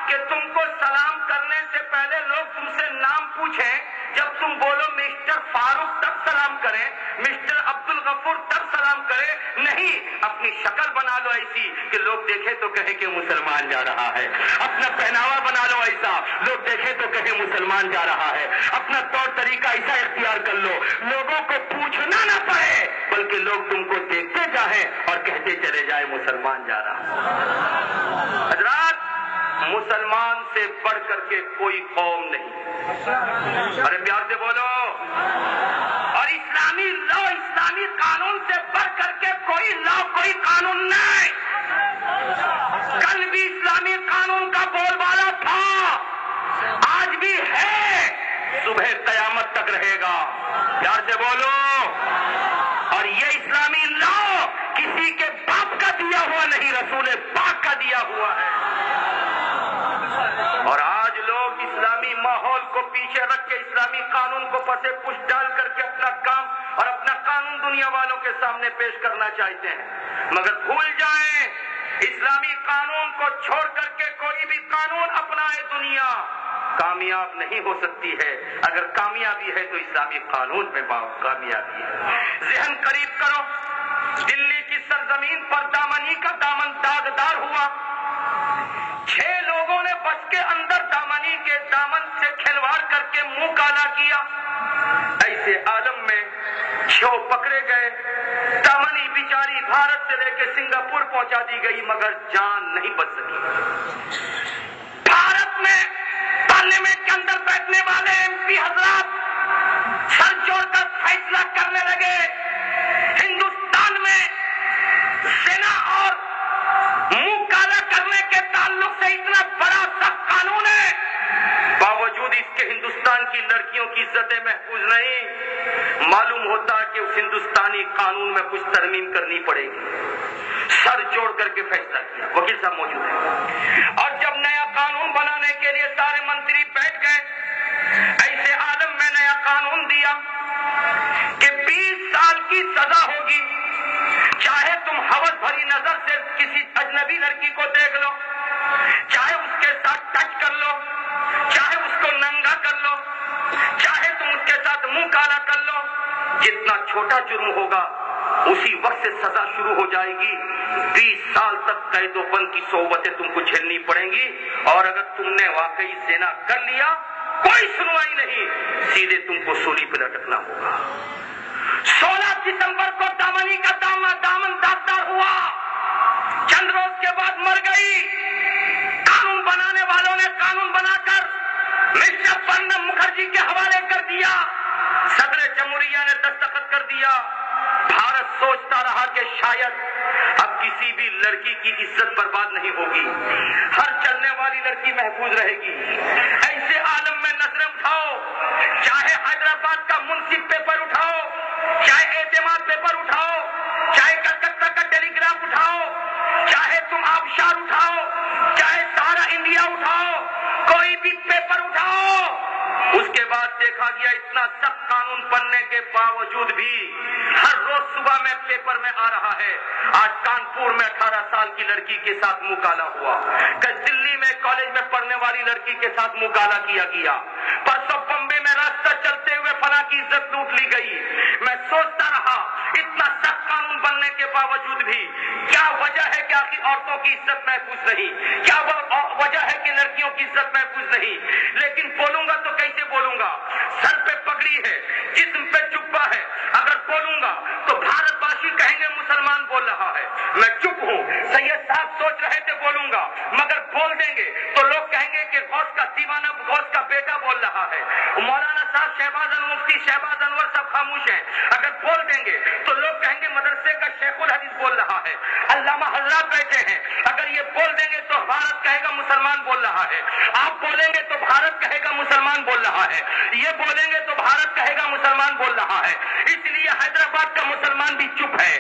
کہ تم کو سلام کرنے سے پہلے لوگ تم سے نام پوچھیں جب تم بولو مسٹر فاروق تب سلام کریں, مسٹر عبد الغفور تب سلام کریں, نہیں, اپنی شکل بنا لو ایسی کہ لوگ دیکھے تو کہے کہ مسلمان جا رہا ہے. اپنا پہناوا بنا لو ایسا, لوگ دیکھے تو کہے مسلمان جا رہا ہے. اپنا طور طریقہ ایسا اختیار کر لو لوگوں کو پوچھنا نہ پڑے, بلکہ لوگ تم کو دیکھتے جائیں اور کہتے چلے جائے مسلمان جا رہا ہے. حضرات, مسلمان سے بڑھ کر کے کوئی قوم نہیں. ارے پیار سے بولو. اور اسلامی لا, اسلامی قانون سے بڑھ کر کے کوئی لا, کوئی قانون نہیں. کل بھی اسلامی قانون کا بول بالا تھا, آج بھی ہے, صبح قیامت تک رہے گا. پیار سے بولو. اور یہ اسلامی لا کسی کے باپ کا دیا ہوا نہیں, رسول پاک کا دیا ہوا ہے. اور آج لوگ اسلامی ماحول کو پیچھے رکھ کے اسلامی قانون کو پسے پش ڈال کر کے اپنا کام اور اپنا قانون دنیا والوں کے سامنے پیش کرنا چاہتے ہیں, مگر بھول جائیں اسلامی قانون کو چھوڑ کر کے کوئی بھی قانون اپنائے دنیا کامیاب نہیں ہو سکتی ہے. اگر کامیابی ہے تو اسلامی قانون میں کامیابی ہے. ذہن قریب کرو, دلی کی سرزمین پر دامنی کا دامن داغدار ہوا. 6 لوگوں نے بچ کے اندر دامنی کے دامن سے کھلواڑ کر کے منہ کالا کیا. ایسے عالم میں 6 پکڑے گئے. دامنی بیچاری بھارت سے لے کے سنگاپور پہنچا دی گئی, مگر جان نہیں بچ سکی. بھارت میں پارلیمنٹ کے اندر بیٹھنے والے MP حضرات سر جوڑ کر فیصلہ کرنے لگے, ہندوستان میں زنا اور منہ کالا کرنے کے تعلق سے اتنا بڑا سخت قانون ہے, باوجود اس کے ہندوستان کی لڑکیوں کی عزتیں محفوظ نہیں. معلوم ہوتا کہ اس ہندوستانی قانون میں کچھ ترمیم کرنی پڑے گی. سر جوڑ کر کے فیصلہ کیا. وکیل صاحب موجود ہیں. اور جب نیا قانون بنانے کے لیے سارے منتری بیٹھ گئے, ایسے عالم میں نیا قانون دیا کہ 20 سال کی سزا ہوگی, چاہے تم ہوس بھری نظر سے کسی اجنبی لڑکی کو دیکھ لو, چاہے اس کے ساتھ ٹچ کر لو, چاہے اس کو ننگا کر لو, چاہے تم اس کے ساتھ منہ کالا کر لو. جتنا چھوٹا جرم ہوگا اسی وقت سے سزا شروع ہو جائے گی. 20 سال تک قید و بند کی صحبتیں تم کو جھیلنی پڑیں گی. اور اگر تم نے واقعی زنا کر لیا, کوئی سنوائی نہیں, سیدھے تم کو سولی پہ لٹکنا ہوگا. 16 دسمبر کو دامنی کا دامن داغدار ہوا. چند روز کے بعد مر گئی. قانون بنانے والوں نے قانون بنا کر مسٹر پرنب مکھرجی کے حوالے کر دیا. صدر جمہوریہ نے دستخط کر دیا. بھارت سوچتا رہا کہ شاید اب کسی بھی لڑکی کی عزت برباد نہیں ہوگی, ہر چلنے والی لڑکی محفوظ رہے گی. ایسے عالم میں نظریں اٹھاؤ, چاہے حیدرآباد کا منصف پیپر اٹھاؤ, چاہے اعتماد پیپر اٹھاؤ, چاہے کلکتہ کا ٹیلی گراف اٹھاؤ, چاہے تم آبشار اٹھاؤ, چاہے سارا انڈیا اٹھاؤ, کوئی بھی پیپر اٹھاؤ, اس کے بعد دیکھا گیا اتنا سخت قانون بننے کے باوجود بھی ہر روز صبح میں پیپر میں آ رہا ہے. آج کانپور میں 18 سال کی لڑکی کے ساتھ منہ کالا ہوا, کل دلی میں کالج میں پڑھنے والی لڑکی کے ساتھ منہ کالا کیا گیا, پرسوں بمبے میں راستہ چلتے ہوئے فلاں کی عزت لوٹ لی گئی. میں سوچتا رہا اتنا سخت قانون بننے کے باوجود بھی کیا وجہ ہے کہ آخر عورتوں کی عزت محفوظ نہیں, کیا وجہ ہے کہ لڑکیوں کی عزت محفوظ نہیں. لیکن بولوں گا تو کیسے بولوں گا؟ سر پہ پگڑی ہے, جسم پہ جبہ ہے, اگر بولوں گا تو بھارت واسی کہیں گے مسلمان بول رہا ہے. میں چپ ہوں. سید صاحب سوچ رہے تھے بولوں گا, مگر بول دیں گے تو لوگ کہیں گے کہ غوث کا دیوانہ, غوث کا بیٹا بول رہا ہے. مولانا صاحب شہباز مفتی شہباز انور صاحب خاموش ہیں, اگر بول دیں گے تو لوگ کہیں گے مدرسے کا شیخ الحدیث بول رہا ہے. علامہ حضرات بیٹھے ہیں, اگر یہ بول دیں گے تو بھارت کہے گا مسلمان بول رہا ہے. آپ بولیں گے تو بھارت کہے گا مسلمان بول رہا ہے. یہ بولیں گے تو بھارت کہے گا مسلمان بول رہا ہے. اس لیے حیدرآباد کا مسلمان بھی چپ ہے,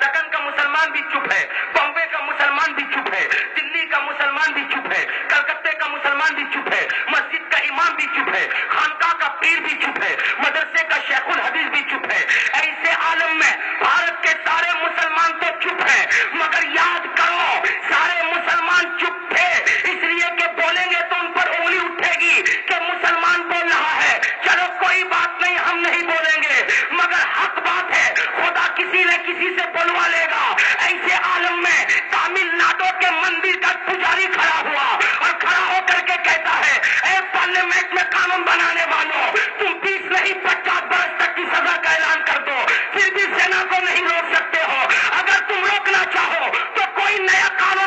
دکن کا مسلمان بھی چپ ہے, بمبے کا مسلمان بھی چپ ہے, دلی کا مسلمان بھی چپ ہے, کلکتے کا مسلمان بھی چپ ہے, مسجد کا امام بھی چپ ہے, خانقاہ کا پیر بھی چپ ہے, مدرسے کا شیخ الحدیث بھی چپ ہے. ایسے عالم میں بھارت کے سارے مسلمان تو چپ ہیں, مگر یاد کرو سارے مسلمان چپ تھے اس لیے کہ بولیں گے تو ان پر انگلی اٹھے گی کہ مسلمان بول رہا ہے. چلو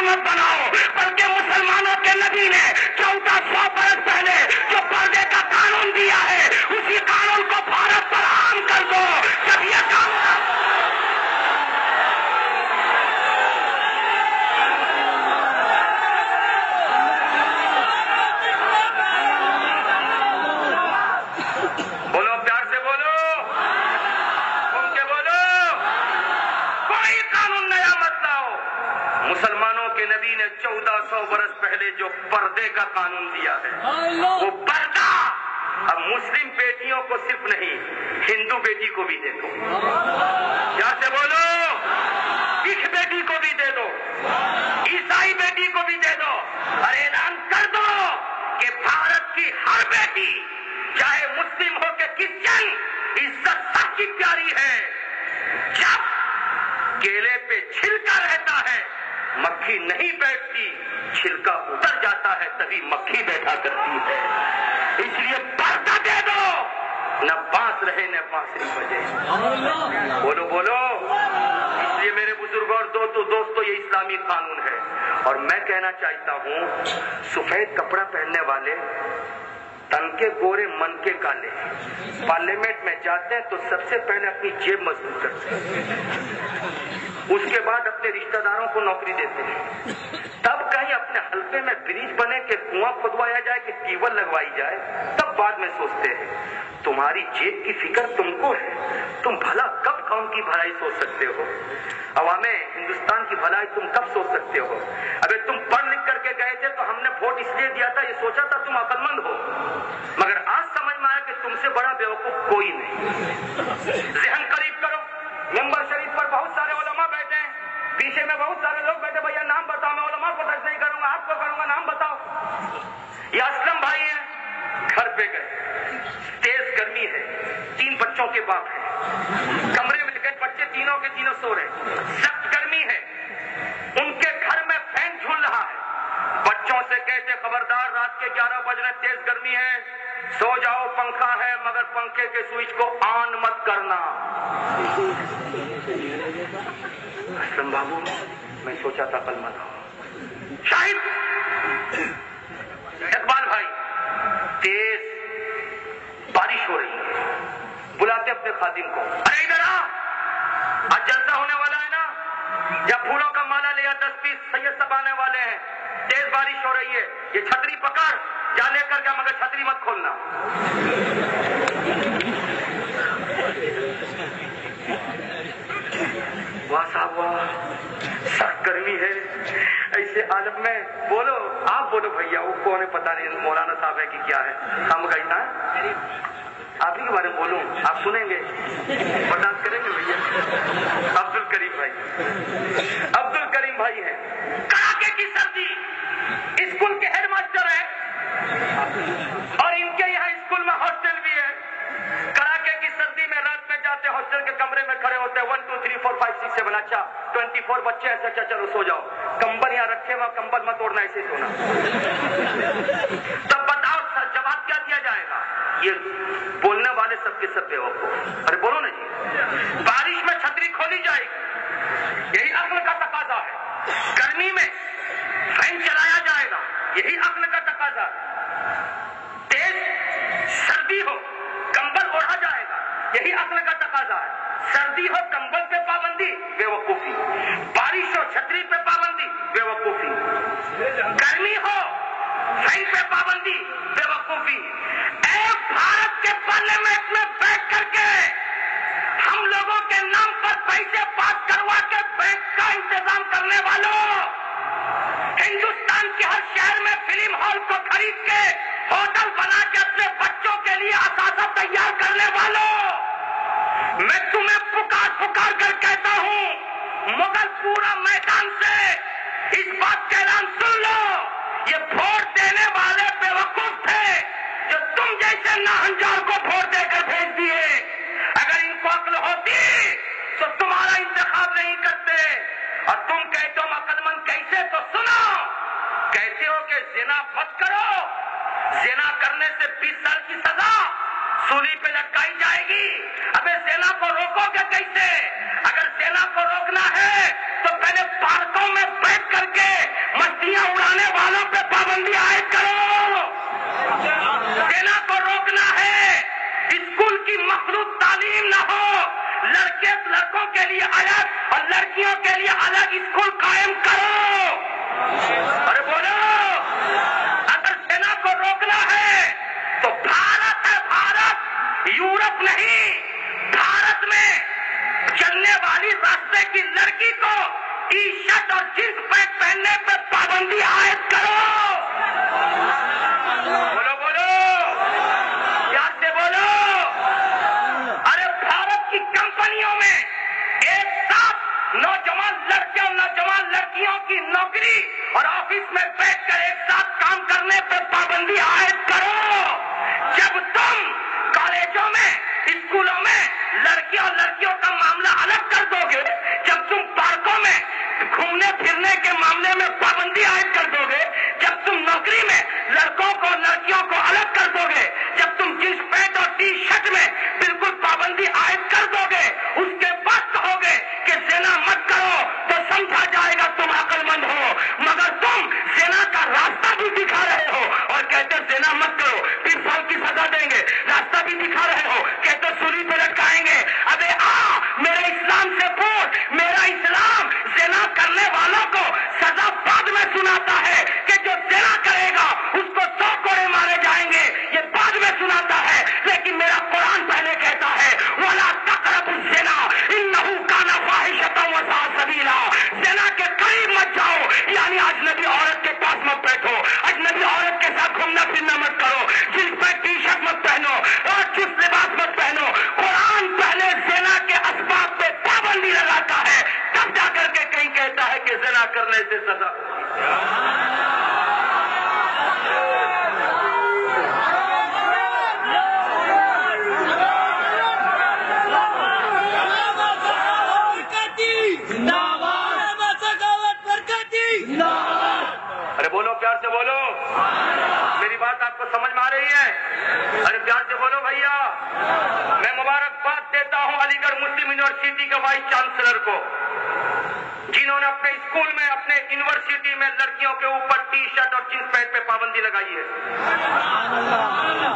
مت بناؤ، بلکہ مسلمانوں کے نبی نے 1400 برس پہلے جو پردے کا قانون دیا ہے اسی قانون کو بھارت پر عام کر دو. جب یہ کام مسلمانوں کے نبی نے 1400 برس پہلے جو پردے کا قانون دیا ہے وہ پردہ اب مسلم بیٹیوں کو صرف نہیں ہندو بیٹی کو بھی دے دو. یہاں سے بولو، سکھ بیٹی کو بھی دے دو، عیسائی بیٹی کو بھی دے دو، اور اعلان کر دو کہ بھارت کی ہر بیٹی چاہے مسلم ہو کہ کرسچن عزت سب کی پیاری ہے. جب کیلے پہ چھلکا رہتا ہے مکھی نہیں بیٹھتی، چھلکا اتر جاتا ہے تبھی مکھی بیٹھا کرتی ہے. اس لیے پردہ دے دو، نہ بانس رہے نہ بانسری بجے. بولو بولو. اس لیے میرے بزرگوں اور دوستو یہ اسلامی قانون ہے. اور میں کہنا چاہتا ہوں سفید کپڑا پہننے والے تن کے گورے من کے کالے پارلیمنٹ میں جاتے ہیں تو سب سے پہلے اپنی جیب مضبوط کرتے ہیں، اس کے بعد اپنے رشتہ داروں کو نوکری دیتے ہیں، تب کہیں اپنے حلقے میں بریج بنے کہ کنواں کھدوایا جائے کہ ٹیوبل لگوائی جائے، تب بعد میں سوچتے ہیں. تمہاری جیب کی فکر تم کو ہے، تم بھلا کب قوم کی بھلائی سوچ سکتے ہو؟ عوام ہندوستان کی بھلائی تم کب سوچ سکتے ہو؟ ابھی تم پڑھ لکھ کر کے گئے تھے تو ہم نے ووٹ اس لیے دیا تھا، یہ سوچا تھا تم عقل مند ہو، مگر آج سمجھ میں آیا کہ تم سے بڑا بیوقوف کوئی نہیں. ذہن قریب کرو. ممبر شریف پر بہت سارے علماء بیٹھے ہیں، پیچھے میں بہت سارے لوگ بیٹھے. بھیا نام بتاؤ. میں علماء کو ٹچ نہیں کروں گا، آپ کو کروں گا. نام بتاؤ. یہ اسلم بھائی ہیں، گھر پہ گئے، تیز گرمی ہے، 3 بچوں کے باپ ہیں، کمرے میں گئے، بچے تینوں کے تینوں سو رہے، سخت گرمی ہے، ان کے گھر میں فین جھول رہا ہے. بچوں سے کہتے خبردار رات کے 11 بج رہے، تیز گرمی ہے، سو جاؤ، پنکھا ہے مگر پنکھے کے سوئچ کو آن مت کرنا. اسلم بابو میں سوچا تھا کل مت آؤ. شاہد اقبال بھائی تیز بارش ہو رہی ہے، بلاتے اپنے خادم کو، ارے ادھر آ، آج جلسہ ہونے والا ہے نا، جب پھولوں کا مالا لیا 10 پیس سید صاحب آنے والے ہیں، تیز بارش ہو رہی ہے، یہ چھتری پکڑ، جا لے کر گیا مگر چھتری مت کھولنا. واہ صاحب واہ، سخت گرمی ہے ایسے عالم میں. بولو آپ بولو بھیا، وہ کون ہے پتہ نہیں، مولانا صاحب ہے کہ کیا ہے، ہم کہتا ہے آپ ہی کے بارے میں بولوں، آپ سنیں گے برداشت کریں گے بھیا. عبد الکریم بھائی ہیں، کڑاکے کی سردی، اسکول کے ہیڈ ماسٹر ہیں اور ان کے یہاں اسکول میں ہاسٹل بھی ہے. کڑاکے کی سردی میں رات میں جاتے ہاسٹل کے کمرے میں کھڑے ہوتے ہیں، 1 2 3 4 5 6 7 اچھا 24 بچے ایسے، اچھا چلو سو جاؤ، کمبل یہاں رکھے وہاں کمبل مت اوڑھنا، ایسے سونا. تب بتاؤ سر جواب کیا دیا جائے گا؟ یہ بولنے والے سب کے سب بیوقوف. ارے بولو نا جی. بارش میں چھتری کھولی جائے گی، یہی عقل کا تقاضا ہے. گرمی میں فین چلایا جائے گا، یہی عقل کا تقاضا ہے. تیز سردی ہو کمبل اوڑھا جائے گا، یہی عقل کا تقاضا ہے. سردی ہو کمبل پہ پابندی، بیوقوفی. بارش ہو چھتری پہ پابندی، بیوقوفی. گرمی ہو فین پہ پابندی، بیوقوفی. اے بھارت کے پارلیمنٹ میں بیٹھ کر کے ہم لوگوں کے نام پر پیسے پاس کروا کے بینک کا انتظام کرنے والوں، ہندوستان کے ہر شہر میں فلم ہال کو خرید کے ہوٹل بنا کے اپنے بچوں کے لیے اثاثہ تیار کرنے والوں، میں تمہیں پکار کر کہتا ہوں مغل پورا میدان سے اس بات کا اعلان سن لو، یہ ووٹ دینے والے بیوقوف تھے جو تم جیسے ناہنجار کو ووٹ دے کر بھیج دیے. اگر ان کو عقل ہوتی تو تمہارا انتخاب نہیں کرتے. اور تم کہتے ہو عقل مند کیسے؟ تو سنو، کہتے ہو کہ زنا مت کرو، زنا کرنے سے 20 سال کی سزا سولی پہ لٹکائی جائے گی. ابے زنا کو روکو گے کیسے؟ اگر زنا کو روکنا ہے تو پہلے پارکوں میں بیٹھ کر کے کے لیے الگ اور لڑکیوں کے لیے الگ اسکول قائم کرو. ارے بولو, اگر زنا کو روکنا ہے تو بھارت ہے, بھارت, یورپ نہیں. بھارت میں چلنے والی راستے کی لڑکی کو ٹی شرٹ اور جینس پینٹ پہننے پہ پابندی عائد کرو. بولو بولو, پیار سے بولو. ارے بھارت کی کمپنیوں میں ایک ساتھ نوجوان لڑکے اور نوجوان لڑکیوں کی نوکری اور آفس میں بیٹھ کر ایک ساتھ کام کرنے پہ پابندی عائد کرو. جب تم کالجوں میں, اسکولوں میں لڑکیوں اور لڑکیوں کا معاملہ الگ کر دو گے, جب تم پارکوں میں گھومنے پھرنے کے معاملے میں پابندی عائد کر دو گے, جب تم نوکری میں لڑکوں کو لڑکیوں کو الگ کر دو گے, جب تم جینس پینٹ اور ٹی شرٹ میں بالکل پابندی عائد کر دو گے, اس کے بعد کہو گے کہ زنا مت کرو تو سمجھا جائے گا تم عقل مند ہو. مگر تم زنا کا راستہ بھی دکھا رہے ہو اور کہتے زنا مت کرو, 20 سال کی سزا دیں گے. راستہ بھی دکھا رہے ہو, کہتے سولی پہ لٹکائیں گے. ابے میرے اسلام سے پوچھ, میرا اسلام زنا کرنے والوں کو سزا بعد میں سناتا ہے کہ جو زنا کرے گا اس کو 100 کوڑے مارے جائیں گے, یہ بعد میں سناتا ہے. لیکن میرا قرآن پہلے کہتا ہے وَلَا تَقْرَبُوا الزِّنَا إِنَّهُ كَانَ فَاحِشَةً وَسَاءَ سَبِيلًا. زنا کے قریب مت جاؤ, یعنی اجنبی عورت کے پاس مت بیٹھو, اجنبی عورت کے ساتھ گھومنا پھرنا مت کرو, جنس پہ ٹی شرٹ مت پہنو اور چست لباس مت پہنو. قرآن پہلے زنا کے اسباب پہ پابندی لگاتا ہے, تب جا کر کے کہیں کہتا ہے کہ زنا کرنے سے سزا. ارے بولو, پیار سے بولو, میری بات آپ کو سمجھ میں آ رہی ہے؟ ارے پیار سے بولو بھیا. میں مبارکباد دیتا ہوں علی گڑھ مسلم یونیورسٹی کے وائس چانسلر کو, جنہوں نے اپنے اسکول میں, اپنے یونیورسٹی میں لڑکیوں کے اوپر ٹی شرٹ اور جینس پینٹ پہ پابندی لگائی ہے.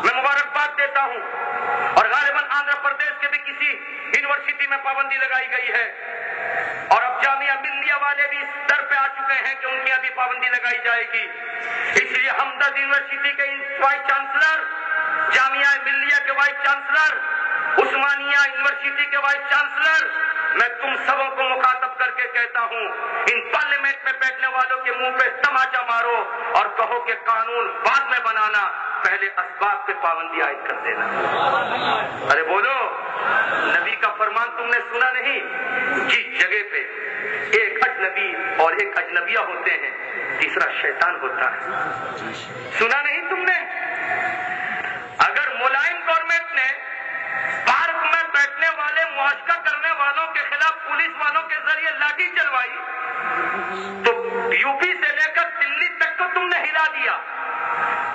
میں مبارکباد دیتا ہوں. اور غالباً آندھرا پردیش کے بھی کسی یونیورسٹی میں پابندی لگائی گئی ہے, اور اب جامعہ ملیہ والے بھی اس در پہ آ چکے ہیں کہ ان کی ابھی پابندی لگائی جائے گی. اس لیے ہمدرد یونیورسٹی کے وائس چانسلر, جامعہ ملیہ کے وائس چانسلر, عثمانیہ یونیورسٹی کے وائس چانسلر, میں تم سبوں کو مخاطب کر کے کہتا ہوں, ان پارلیمنٹ میں بیٹھنے والوں کے منہ پہ تماچا مارو اور کہو کہ قانون بعد میں بنانا, پہلے اسباب پہ پابندی عائد کر دینا. ارے بولو, نبی کا فرمان تم نے سنا نہیں؟ جس جگہ پہ ایک اجنبی اور ایک اجنبیہ ہوتے ہیں, تیسرا شیطان ہوتا ہے. سنا نہیں تم نے؟ اگر ملائم گورنمنٹ نے پارک میں بیٹھنے والے, معاشقہ کرنے والوں کے خلاف پولیس والوں کے ذریعے لاٹھی چلوائی تو یو پی سے لے کر دلی تک کو تم نے ہلا دیا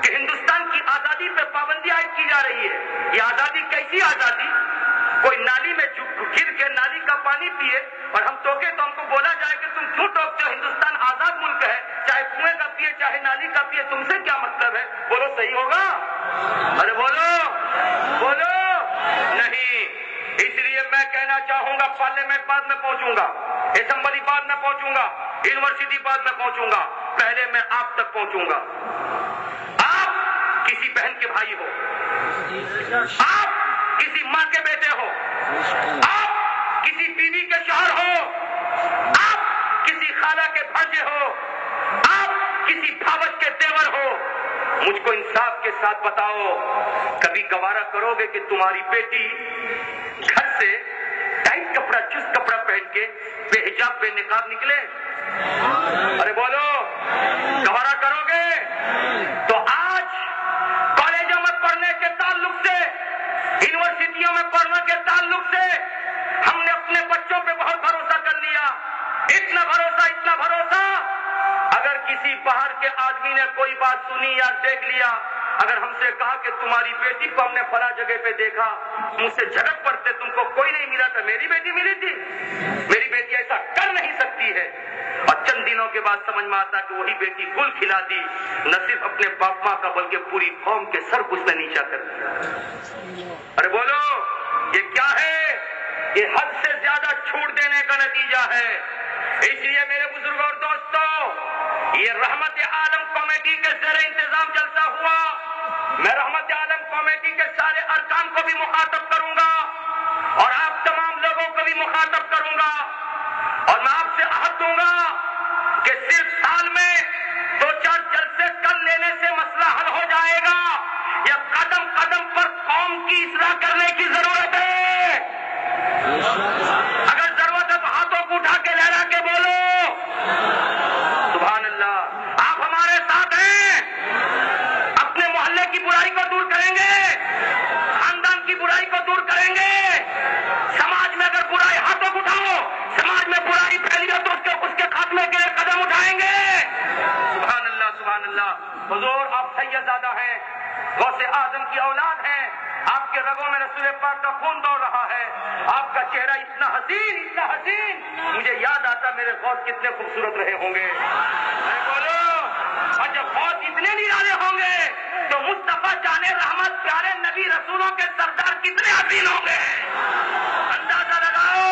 کہ ہندوستان کی آزادی پہ پابندی عائد کی جا رہی ہے. یہ آزادی کیسی آزادی؟ کوئی نالی میں گر کے نالی کا پانی پیے اور ہم ٹوکے تو ہم کو بولا جائے کہ تم کیوں ٹوکتے ہو, ہندوستان آزاد ملک ہے, چاہے کنویں کا پیے چاہے نالی کا پیے, تم سے کیا مطلب ہے؟ بولو صحیح ہوگا؟ ارے بولو بولو. نہیں. اس لیے میں کہنا چاہوں گا, پارلیمنٹ بعد میں پہنچوں گا, اسمبلی بعد میں پہنچوں گا, یونیورسٹی بعد میں پہنچوں گا, پہلے میں آپ تک پہنچوں گا. آپ کسی بہن کے بھائی ہو, آپ کسی ماں کے بیٹے ہو, آپ کسی بیوی کے شوہر ہو, آپ کسی خالہ کے بھانجے ہو, آپ کسی بھاوج کے دیور ہو, مجھ کو انصاف کے ساتھ بتاؤ, کبھی گوارا کرو گے کہ تمہاری بیٹی گھر سے ٹائٹ کپڑا, چست کپڑا پہن کے بے حجاب بے نقاب نکلے؟ ارے بولو, گوارا کرو گے؟ تو آج کالجوں میں پڑھنے کے تعلق سے, یونیورسٹیوں میں پڑھنے کے تعلق سے ہم نے اپنے بچوں پہ بہت بھروسہ کر لیا. اتنا بھروسہ, اگر کسی باہر کے آدمی نے کوئی بات سنی یا دیکھ لیا, اگر ہم سے کہا کہ تمہاری بیٹی کو ہم نے فلاں جگہ پہ دیکھا, مجھ سے جھگڑ پڑتے, تم کو کوئی نہیں ملا تھا, میری بیٹی ملی تھی, میری بیٹی ایسا کر نہیں سکتی ہے. اور چند دنوں کے بعد سمجھ میں آتا کہ وہی بیٹی گل کھلا دی, نہ صرف اپنے باپ ماں کا بلکہ پوری قوم کے سر اس نے نیچا کر دیا. ارے بولو, یہ کیا ہے؟ یہ حد سے زیادہ چھوٹ دینے کا نتیجہ ہے. اس لیے میرے بزرگوں اور دوستوں، یہ رحمت عالم کمیٹی کے زیر انتظام جلسہ ہوا. میں رحمت عالم کمیٹی کے سارے ارکان کو بھی مخاطب کروں گا اور آپ تمام لوگوں کو بھی مخاطب کروں گا، اور میں آپ سے عہد دوں گا کہ صرف سال میں 2-4 جلسے کر لینے سے مسئلہ حل ہو جائے گا، یا قدم قدم پر قوم کی اصلاح کرنے کی ضرورت ہے. اگر ضرورت ہے تو ہاتھوں کو اٹھا کے لہرا کے بولو سبحان اللہ. آپ ہمارے ساتھ ہیں، اپنے محلے کی برائی کو دور کریں گے، خاندان کی برائی کو دور کریں گے. سماج میں اگر برائی، ہاتھوں کو اٹھاؤ، سماج میں برائی پھیلی ہو تو اس کے خاتمے کے لیے قدم اٹھائیں گے. سبحان اللہ سبحان اللہ. حضور آپ سید زادہ ہیں، غوث اعظم کی اولاد ہیں، آپ کے رگوں میں رسول پاک کا خون دوڑ رہا ہے. آپ کا چہرہ اتنا حسین، اتنا حسین، مجھے یاد آتا میرے غوث کتنے خوبصورت رہے ہوں گے. بولو، اور جب غوث اتنے نرالے ہوں گے تو مصطفیٰ جان رحمت پیارے نبی رسولوں کے سردار کتنے حسین ہوں گے. اندازہ لگاؤ.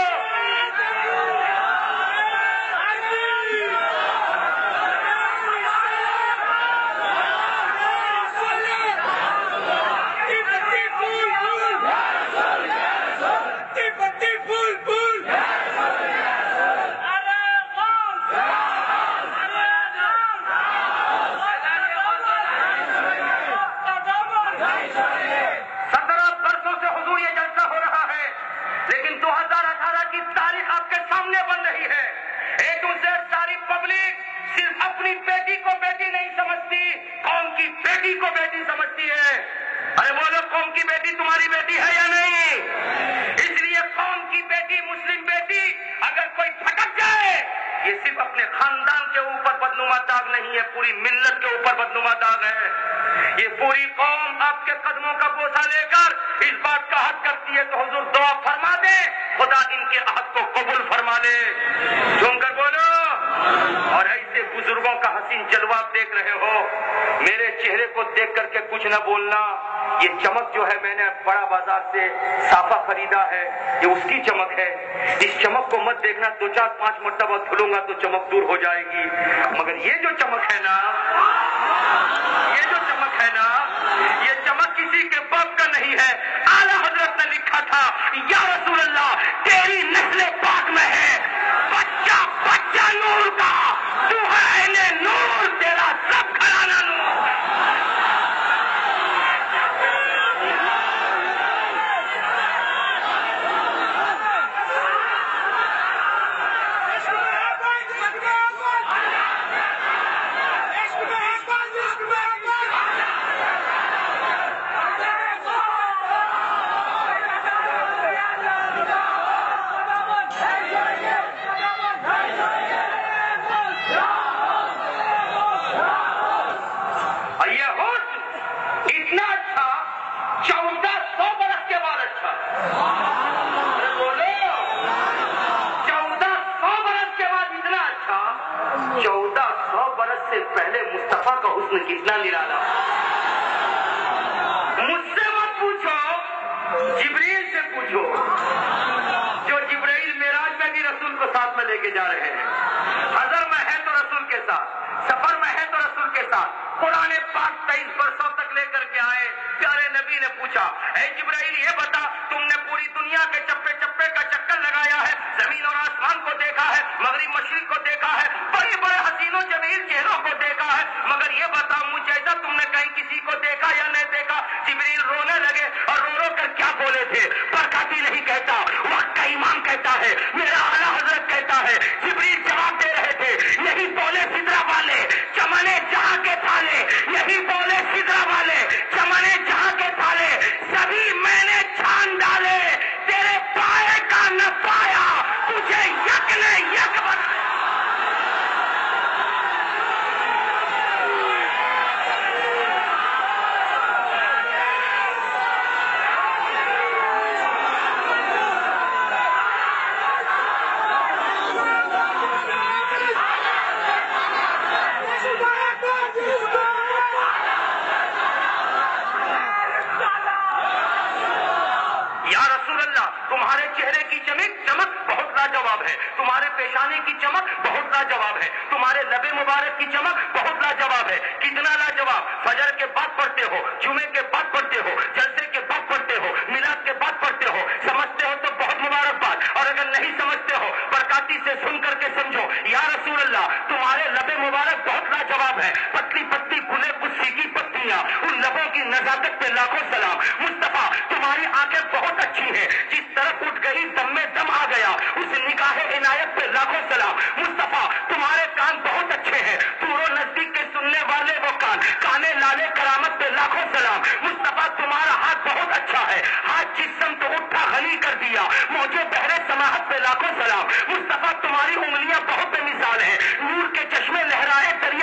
پوری ملت کے اوپر بدنما داغ ہے. یہ پوری قوم آپ کے قدموں کا بوسہ لے کر اس بات کا عہد کرتی ہے تو حضور دعا فرما دے خدا ان کے عہد کو قبول فرما لے. جھوم کر بولو. اور ایسے بزرگوں کا حسین جلوہ آپ دیکھ رہے ہو. میرے چہرے کو دیکھ کر کے کچھ نہ بولنا. یہ چمک جو ہے میں نے بڑا بازار سے صافہ خریدا ہے، یہ اس کی چمک ہے. اس چمک کو مت دیکھنا، 2-4-5 مرتبہ دھلوں گا تو چمک دور ہو جائے گی. مگر یہ جو چمک ہے نا، یہ جو چمک ہے نا، یہ چمک کسی کے بب کا نہیں ہے. اعلیٰ حضرت نے لکھا تھا یا رسول اللہ تیری نسل پاک میں ہے بچہ بچہ نور کا، تو ہے عین نور، تیرا سب گھرانہ نور. کتنا نرالا. مجھ سے مت پوچھو، جبریل سے پوچھو، جو جبرائیل معراج میں بھی رسول کو ساتھ میں لے کے جا رہے ہیں. حضر میں ہے تو رسول کے ساتھ، سفر میں ہے تو رسول کے ساتھ. قرآن پاک 23 برسوں تک لے کر کے آئے. پیارے نبی نے پوچھا اے جبرائیل یہ بتا تم نے پوری دنیا کے چپے چپے کا چکر لگایا ہے، زمین اور آسمان کو دیکھا ہے، مغرب مشرق کو دیکھا ہے، بڑے بڑے حسین و جمیل چہروں کو دیکھا ہے، مگر یہ بتا مجھ جیسا تم نے کہیں کسی کو دیکھا یا نہیں دیکھا. جبریل رونے لگے اور رو رو کر کیا بولے تھے. برکاتی نہیں کہتا، وقت کا امام کہتا ہے، میرا اعلیٰ حضرت کہتا ہے. جبریل جواب دے رہے تھے یہی بولے سدرا والے چمنے جہاں کے تھالے، یہی بولے سدرا والے چمنے جہاں کے تھالے، سبھی میں نے چھان ڈالے، تیرے پائے کا نہ پایا، تجھے یک نے یک بنا. مبارک کی چمک بہت لاجواب ہے. کتنا لاجواب؟ فجر کے بعد پڑھتے ہو، جمعے کے بعد پڑھتے ہو، جلسے کے بعد پڑھتے ہو، میلاد کے بعد پڑھتے ہو. سمجھتے ہو تو بہت مبارکباد، اور اگر نہیں سمجھتے ہو برکاتی سے سن کر کے سمجھو. یا رسول اللہ تمہارے لب مبارک بہت لاجواب ہے، پتلی پتلی گلے کسی کی پتیاں، ان لبوں کی نزاکت پہ لاکھوں سلام. مصطفیٰ تمہاری آنکھیں بہت اچھی ہیں، جس طرف اٹھ گئی دم میں دم آ گیا، اس نگاہ عنایت پہ لاکھوں سلام. مصطفیٰ تمہارے کان بہت اچھے ہیں، دور و نزدیک کے سننے والے وہ کان، کانے لالے کرامت پہ لاکھوں سلام. مصطفیٰ تمہارا ہاتھ بہت اچھا ہے، ہاتھ جس سمت اٹھا غنی کر دیا، موجے بہرے سماحت پہ لاکھوں سلام. مصطفیٰ تمہاری انگلیاں بہت بے مثال ہیں، نور کے چشمے لہرائے دریا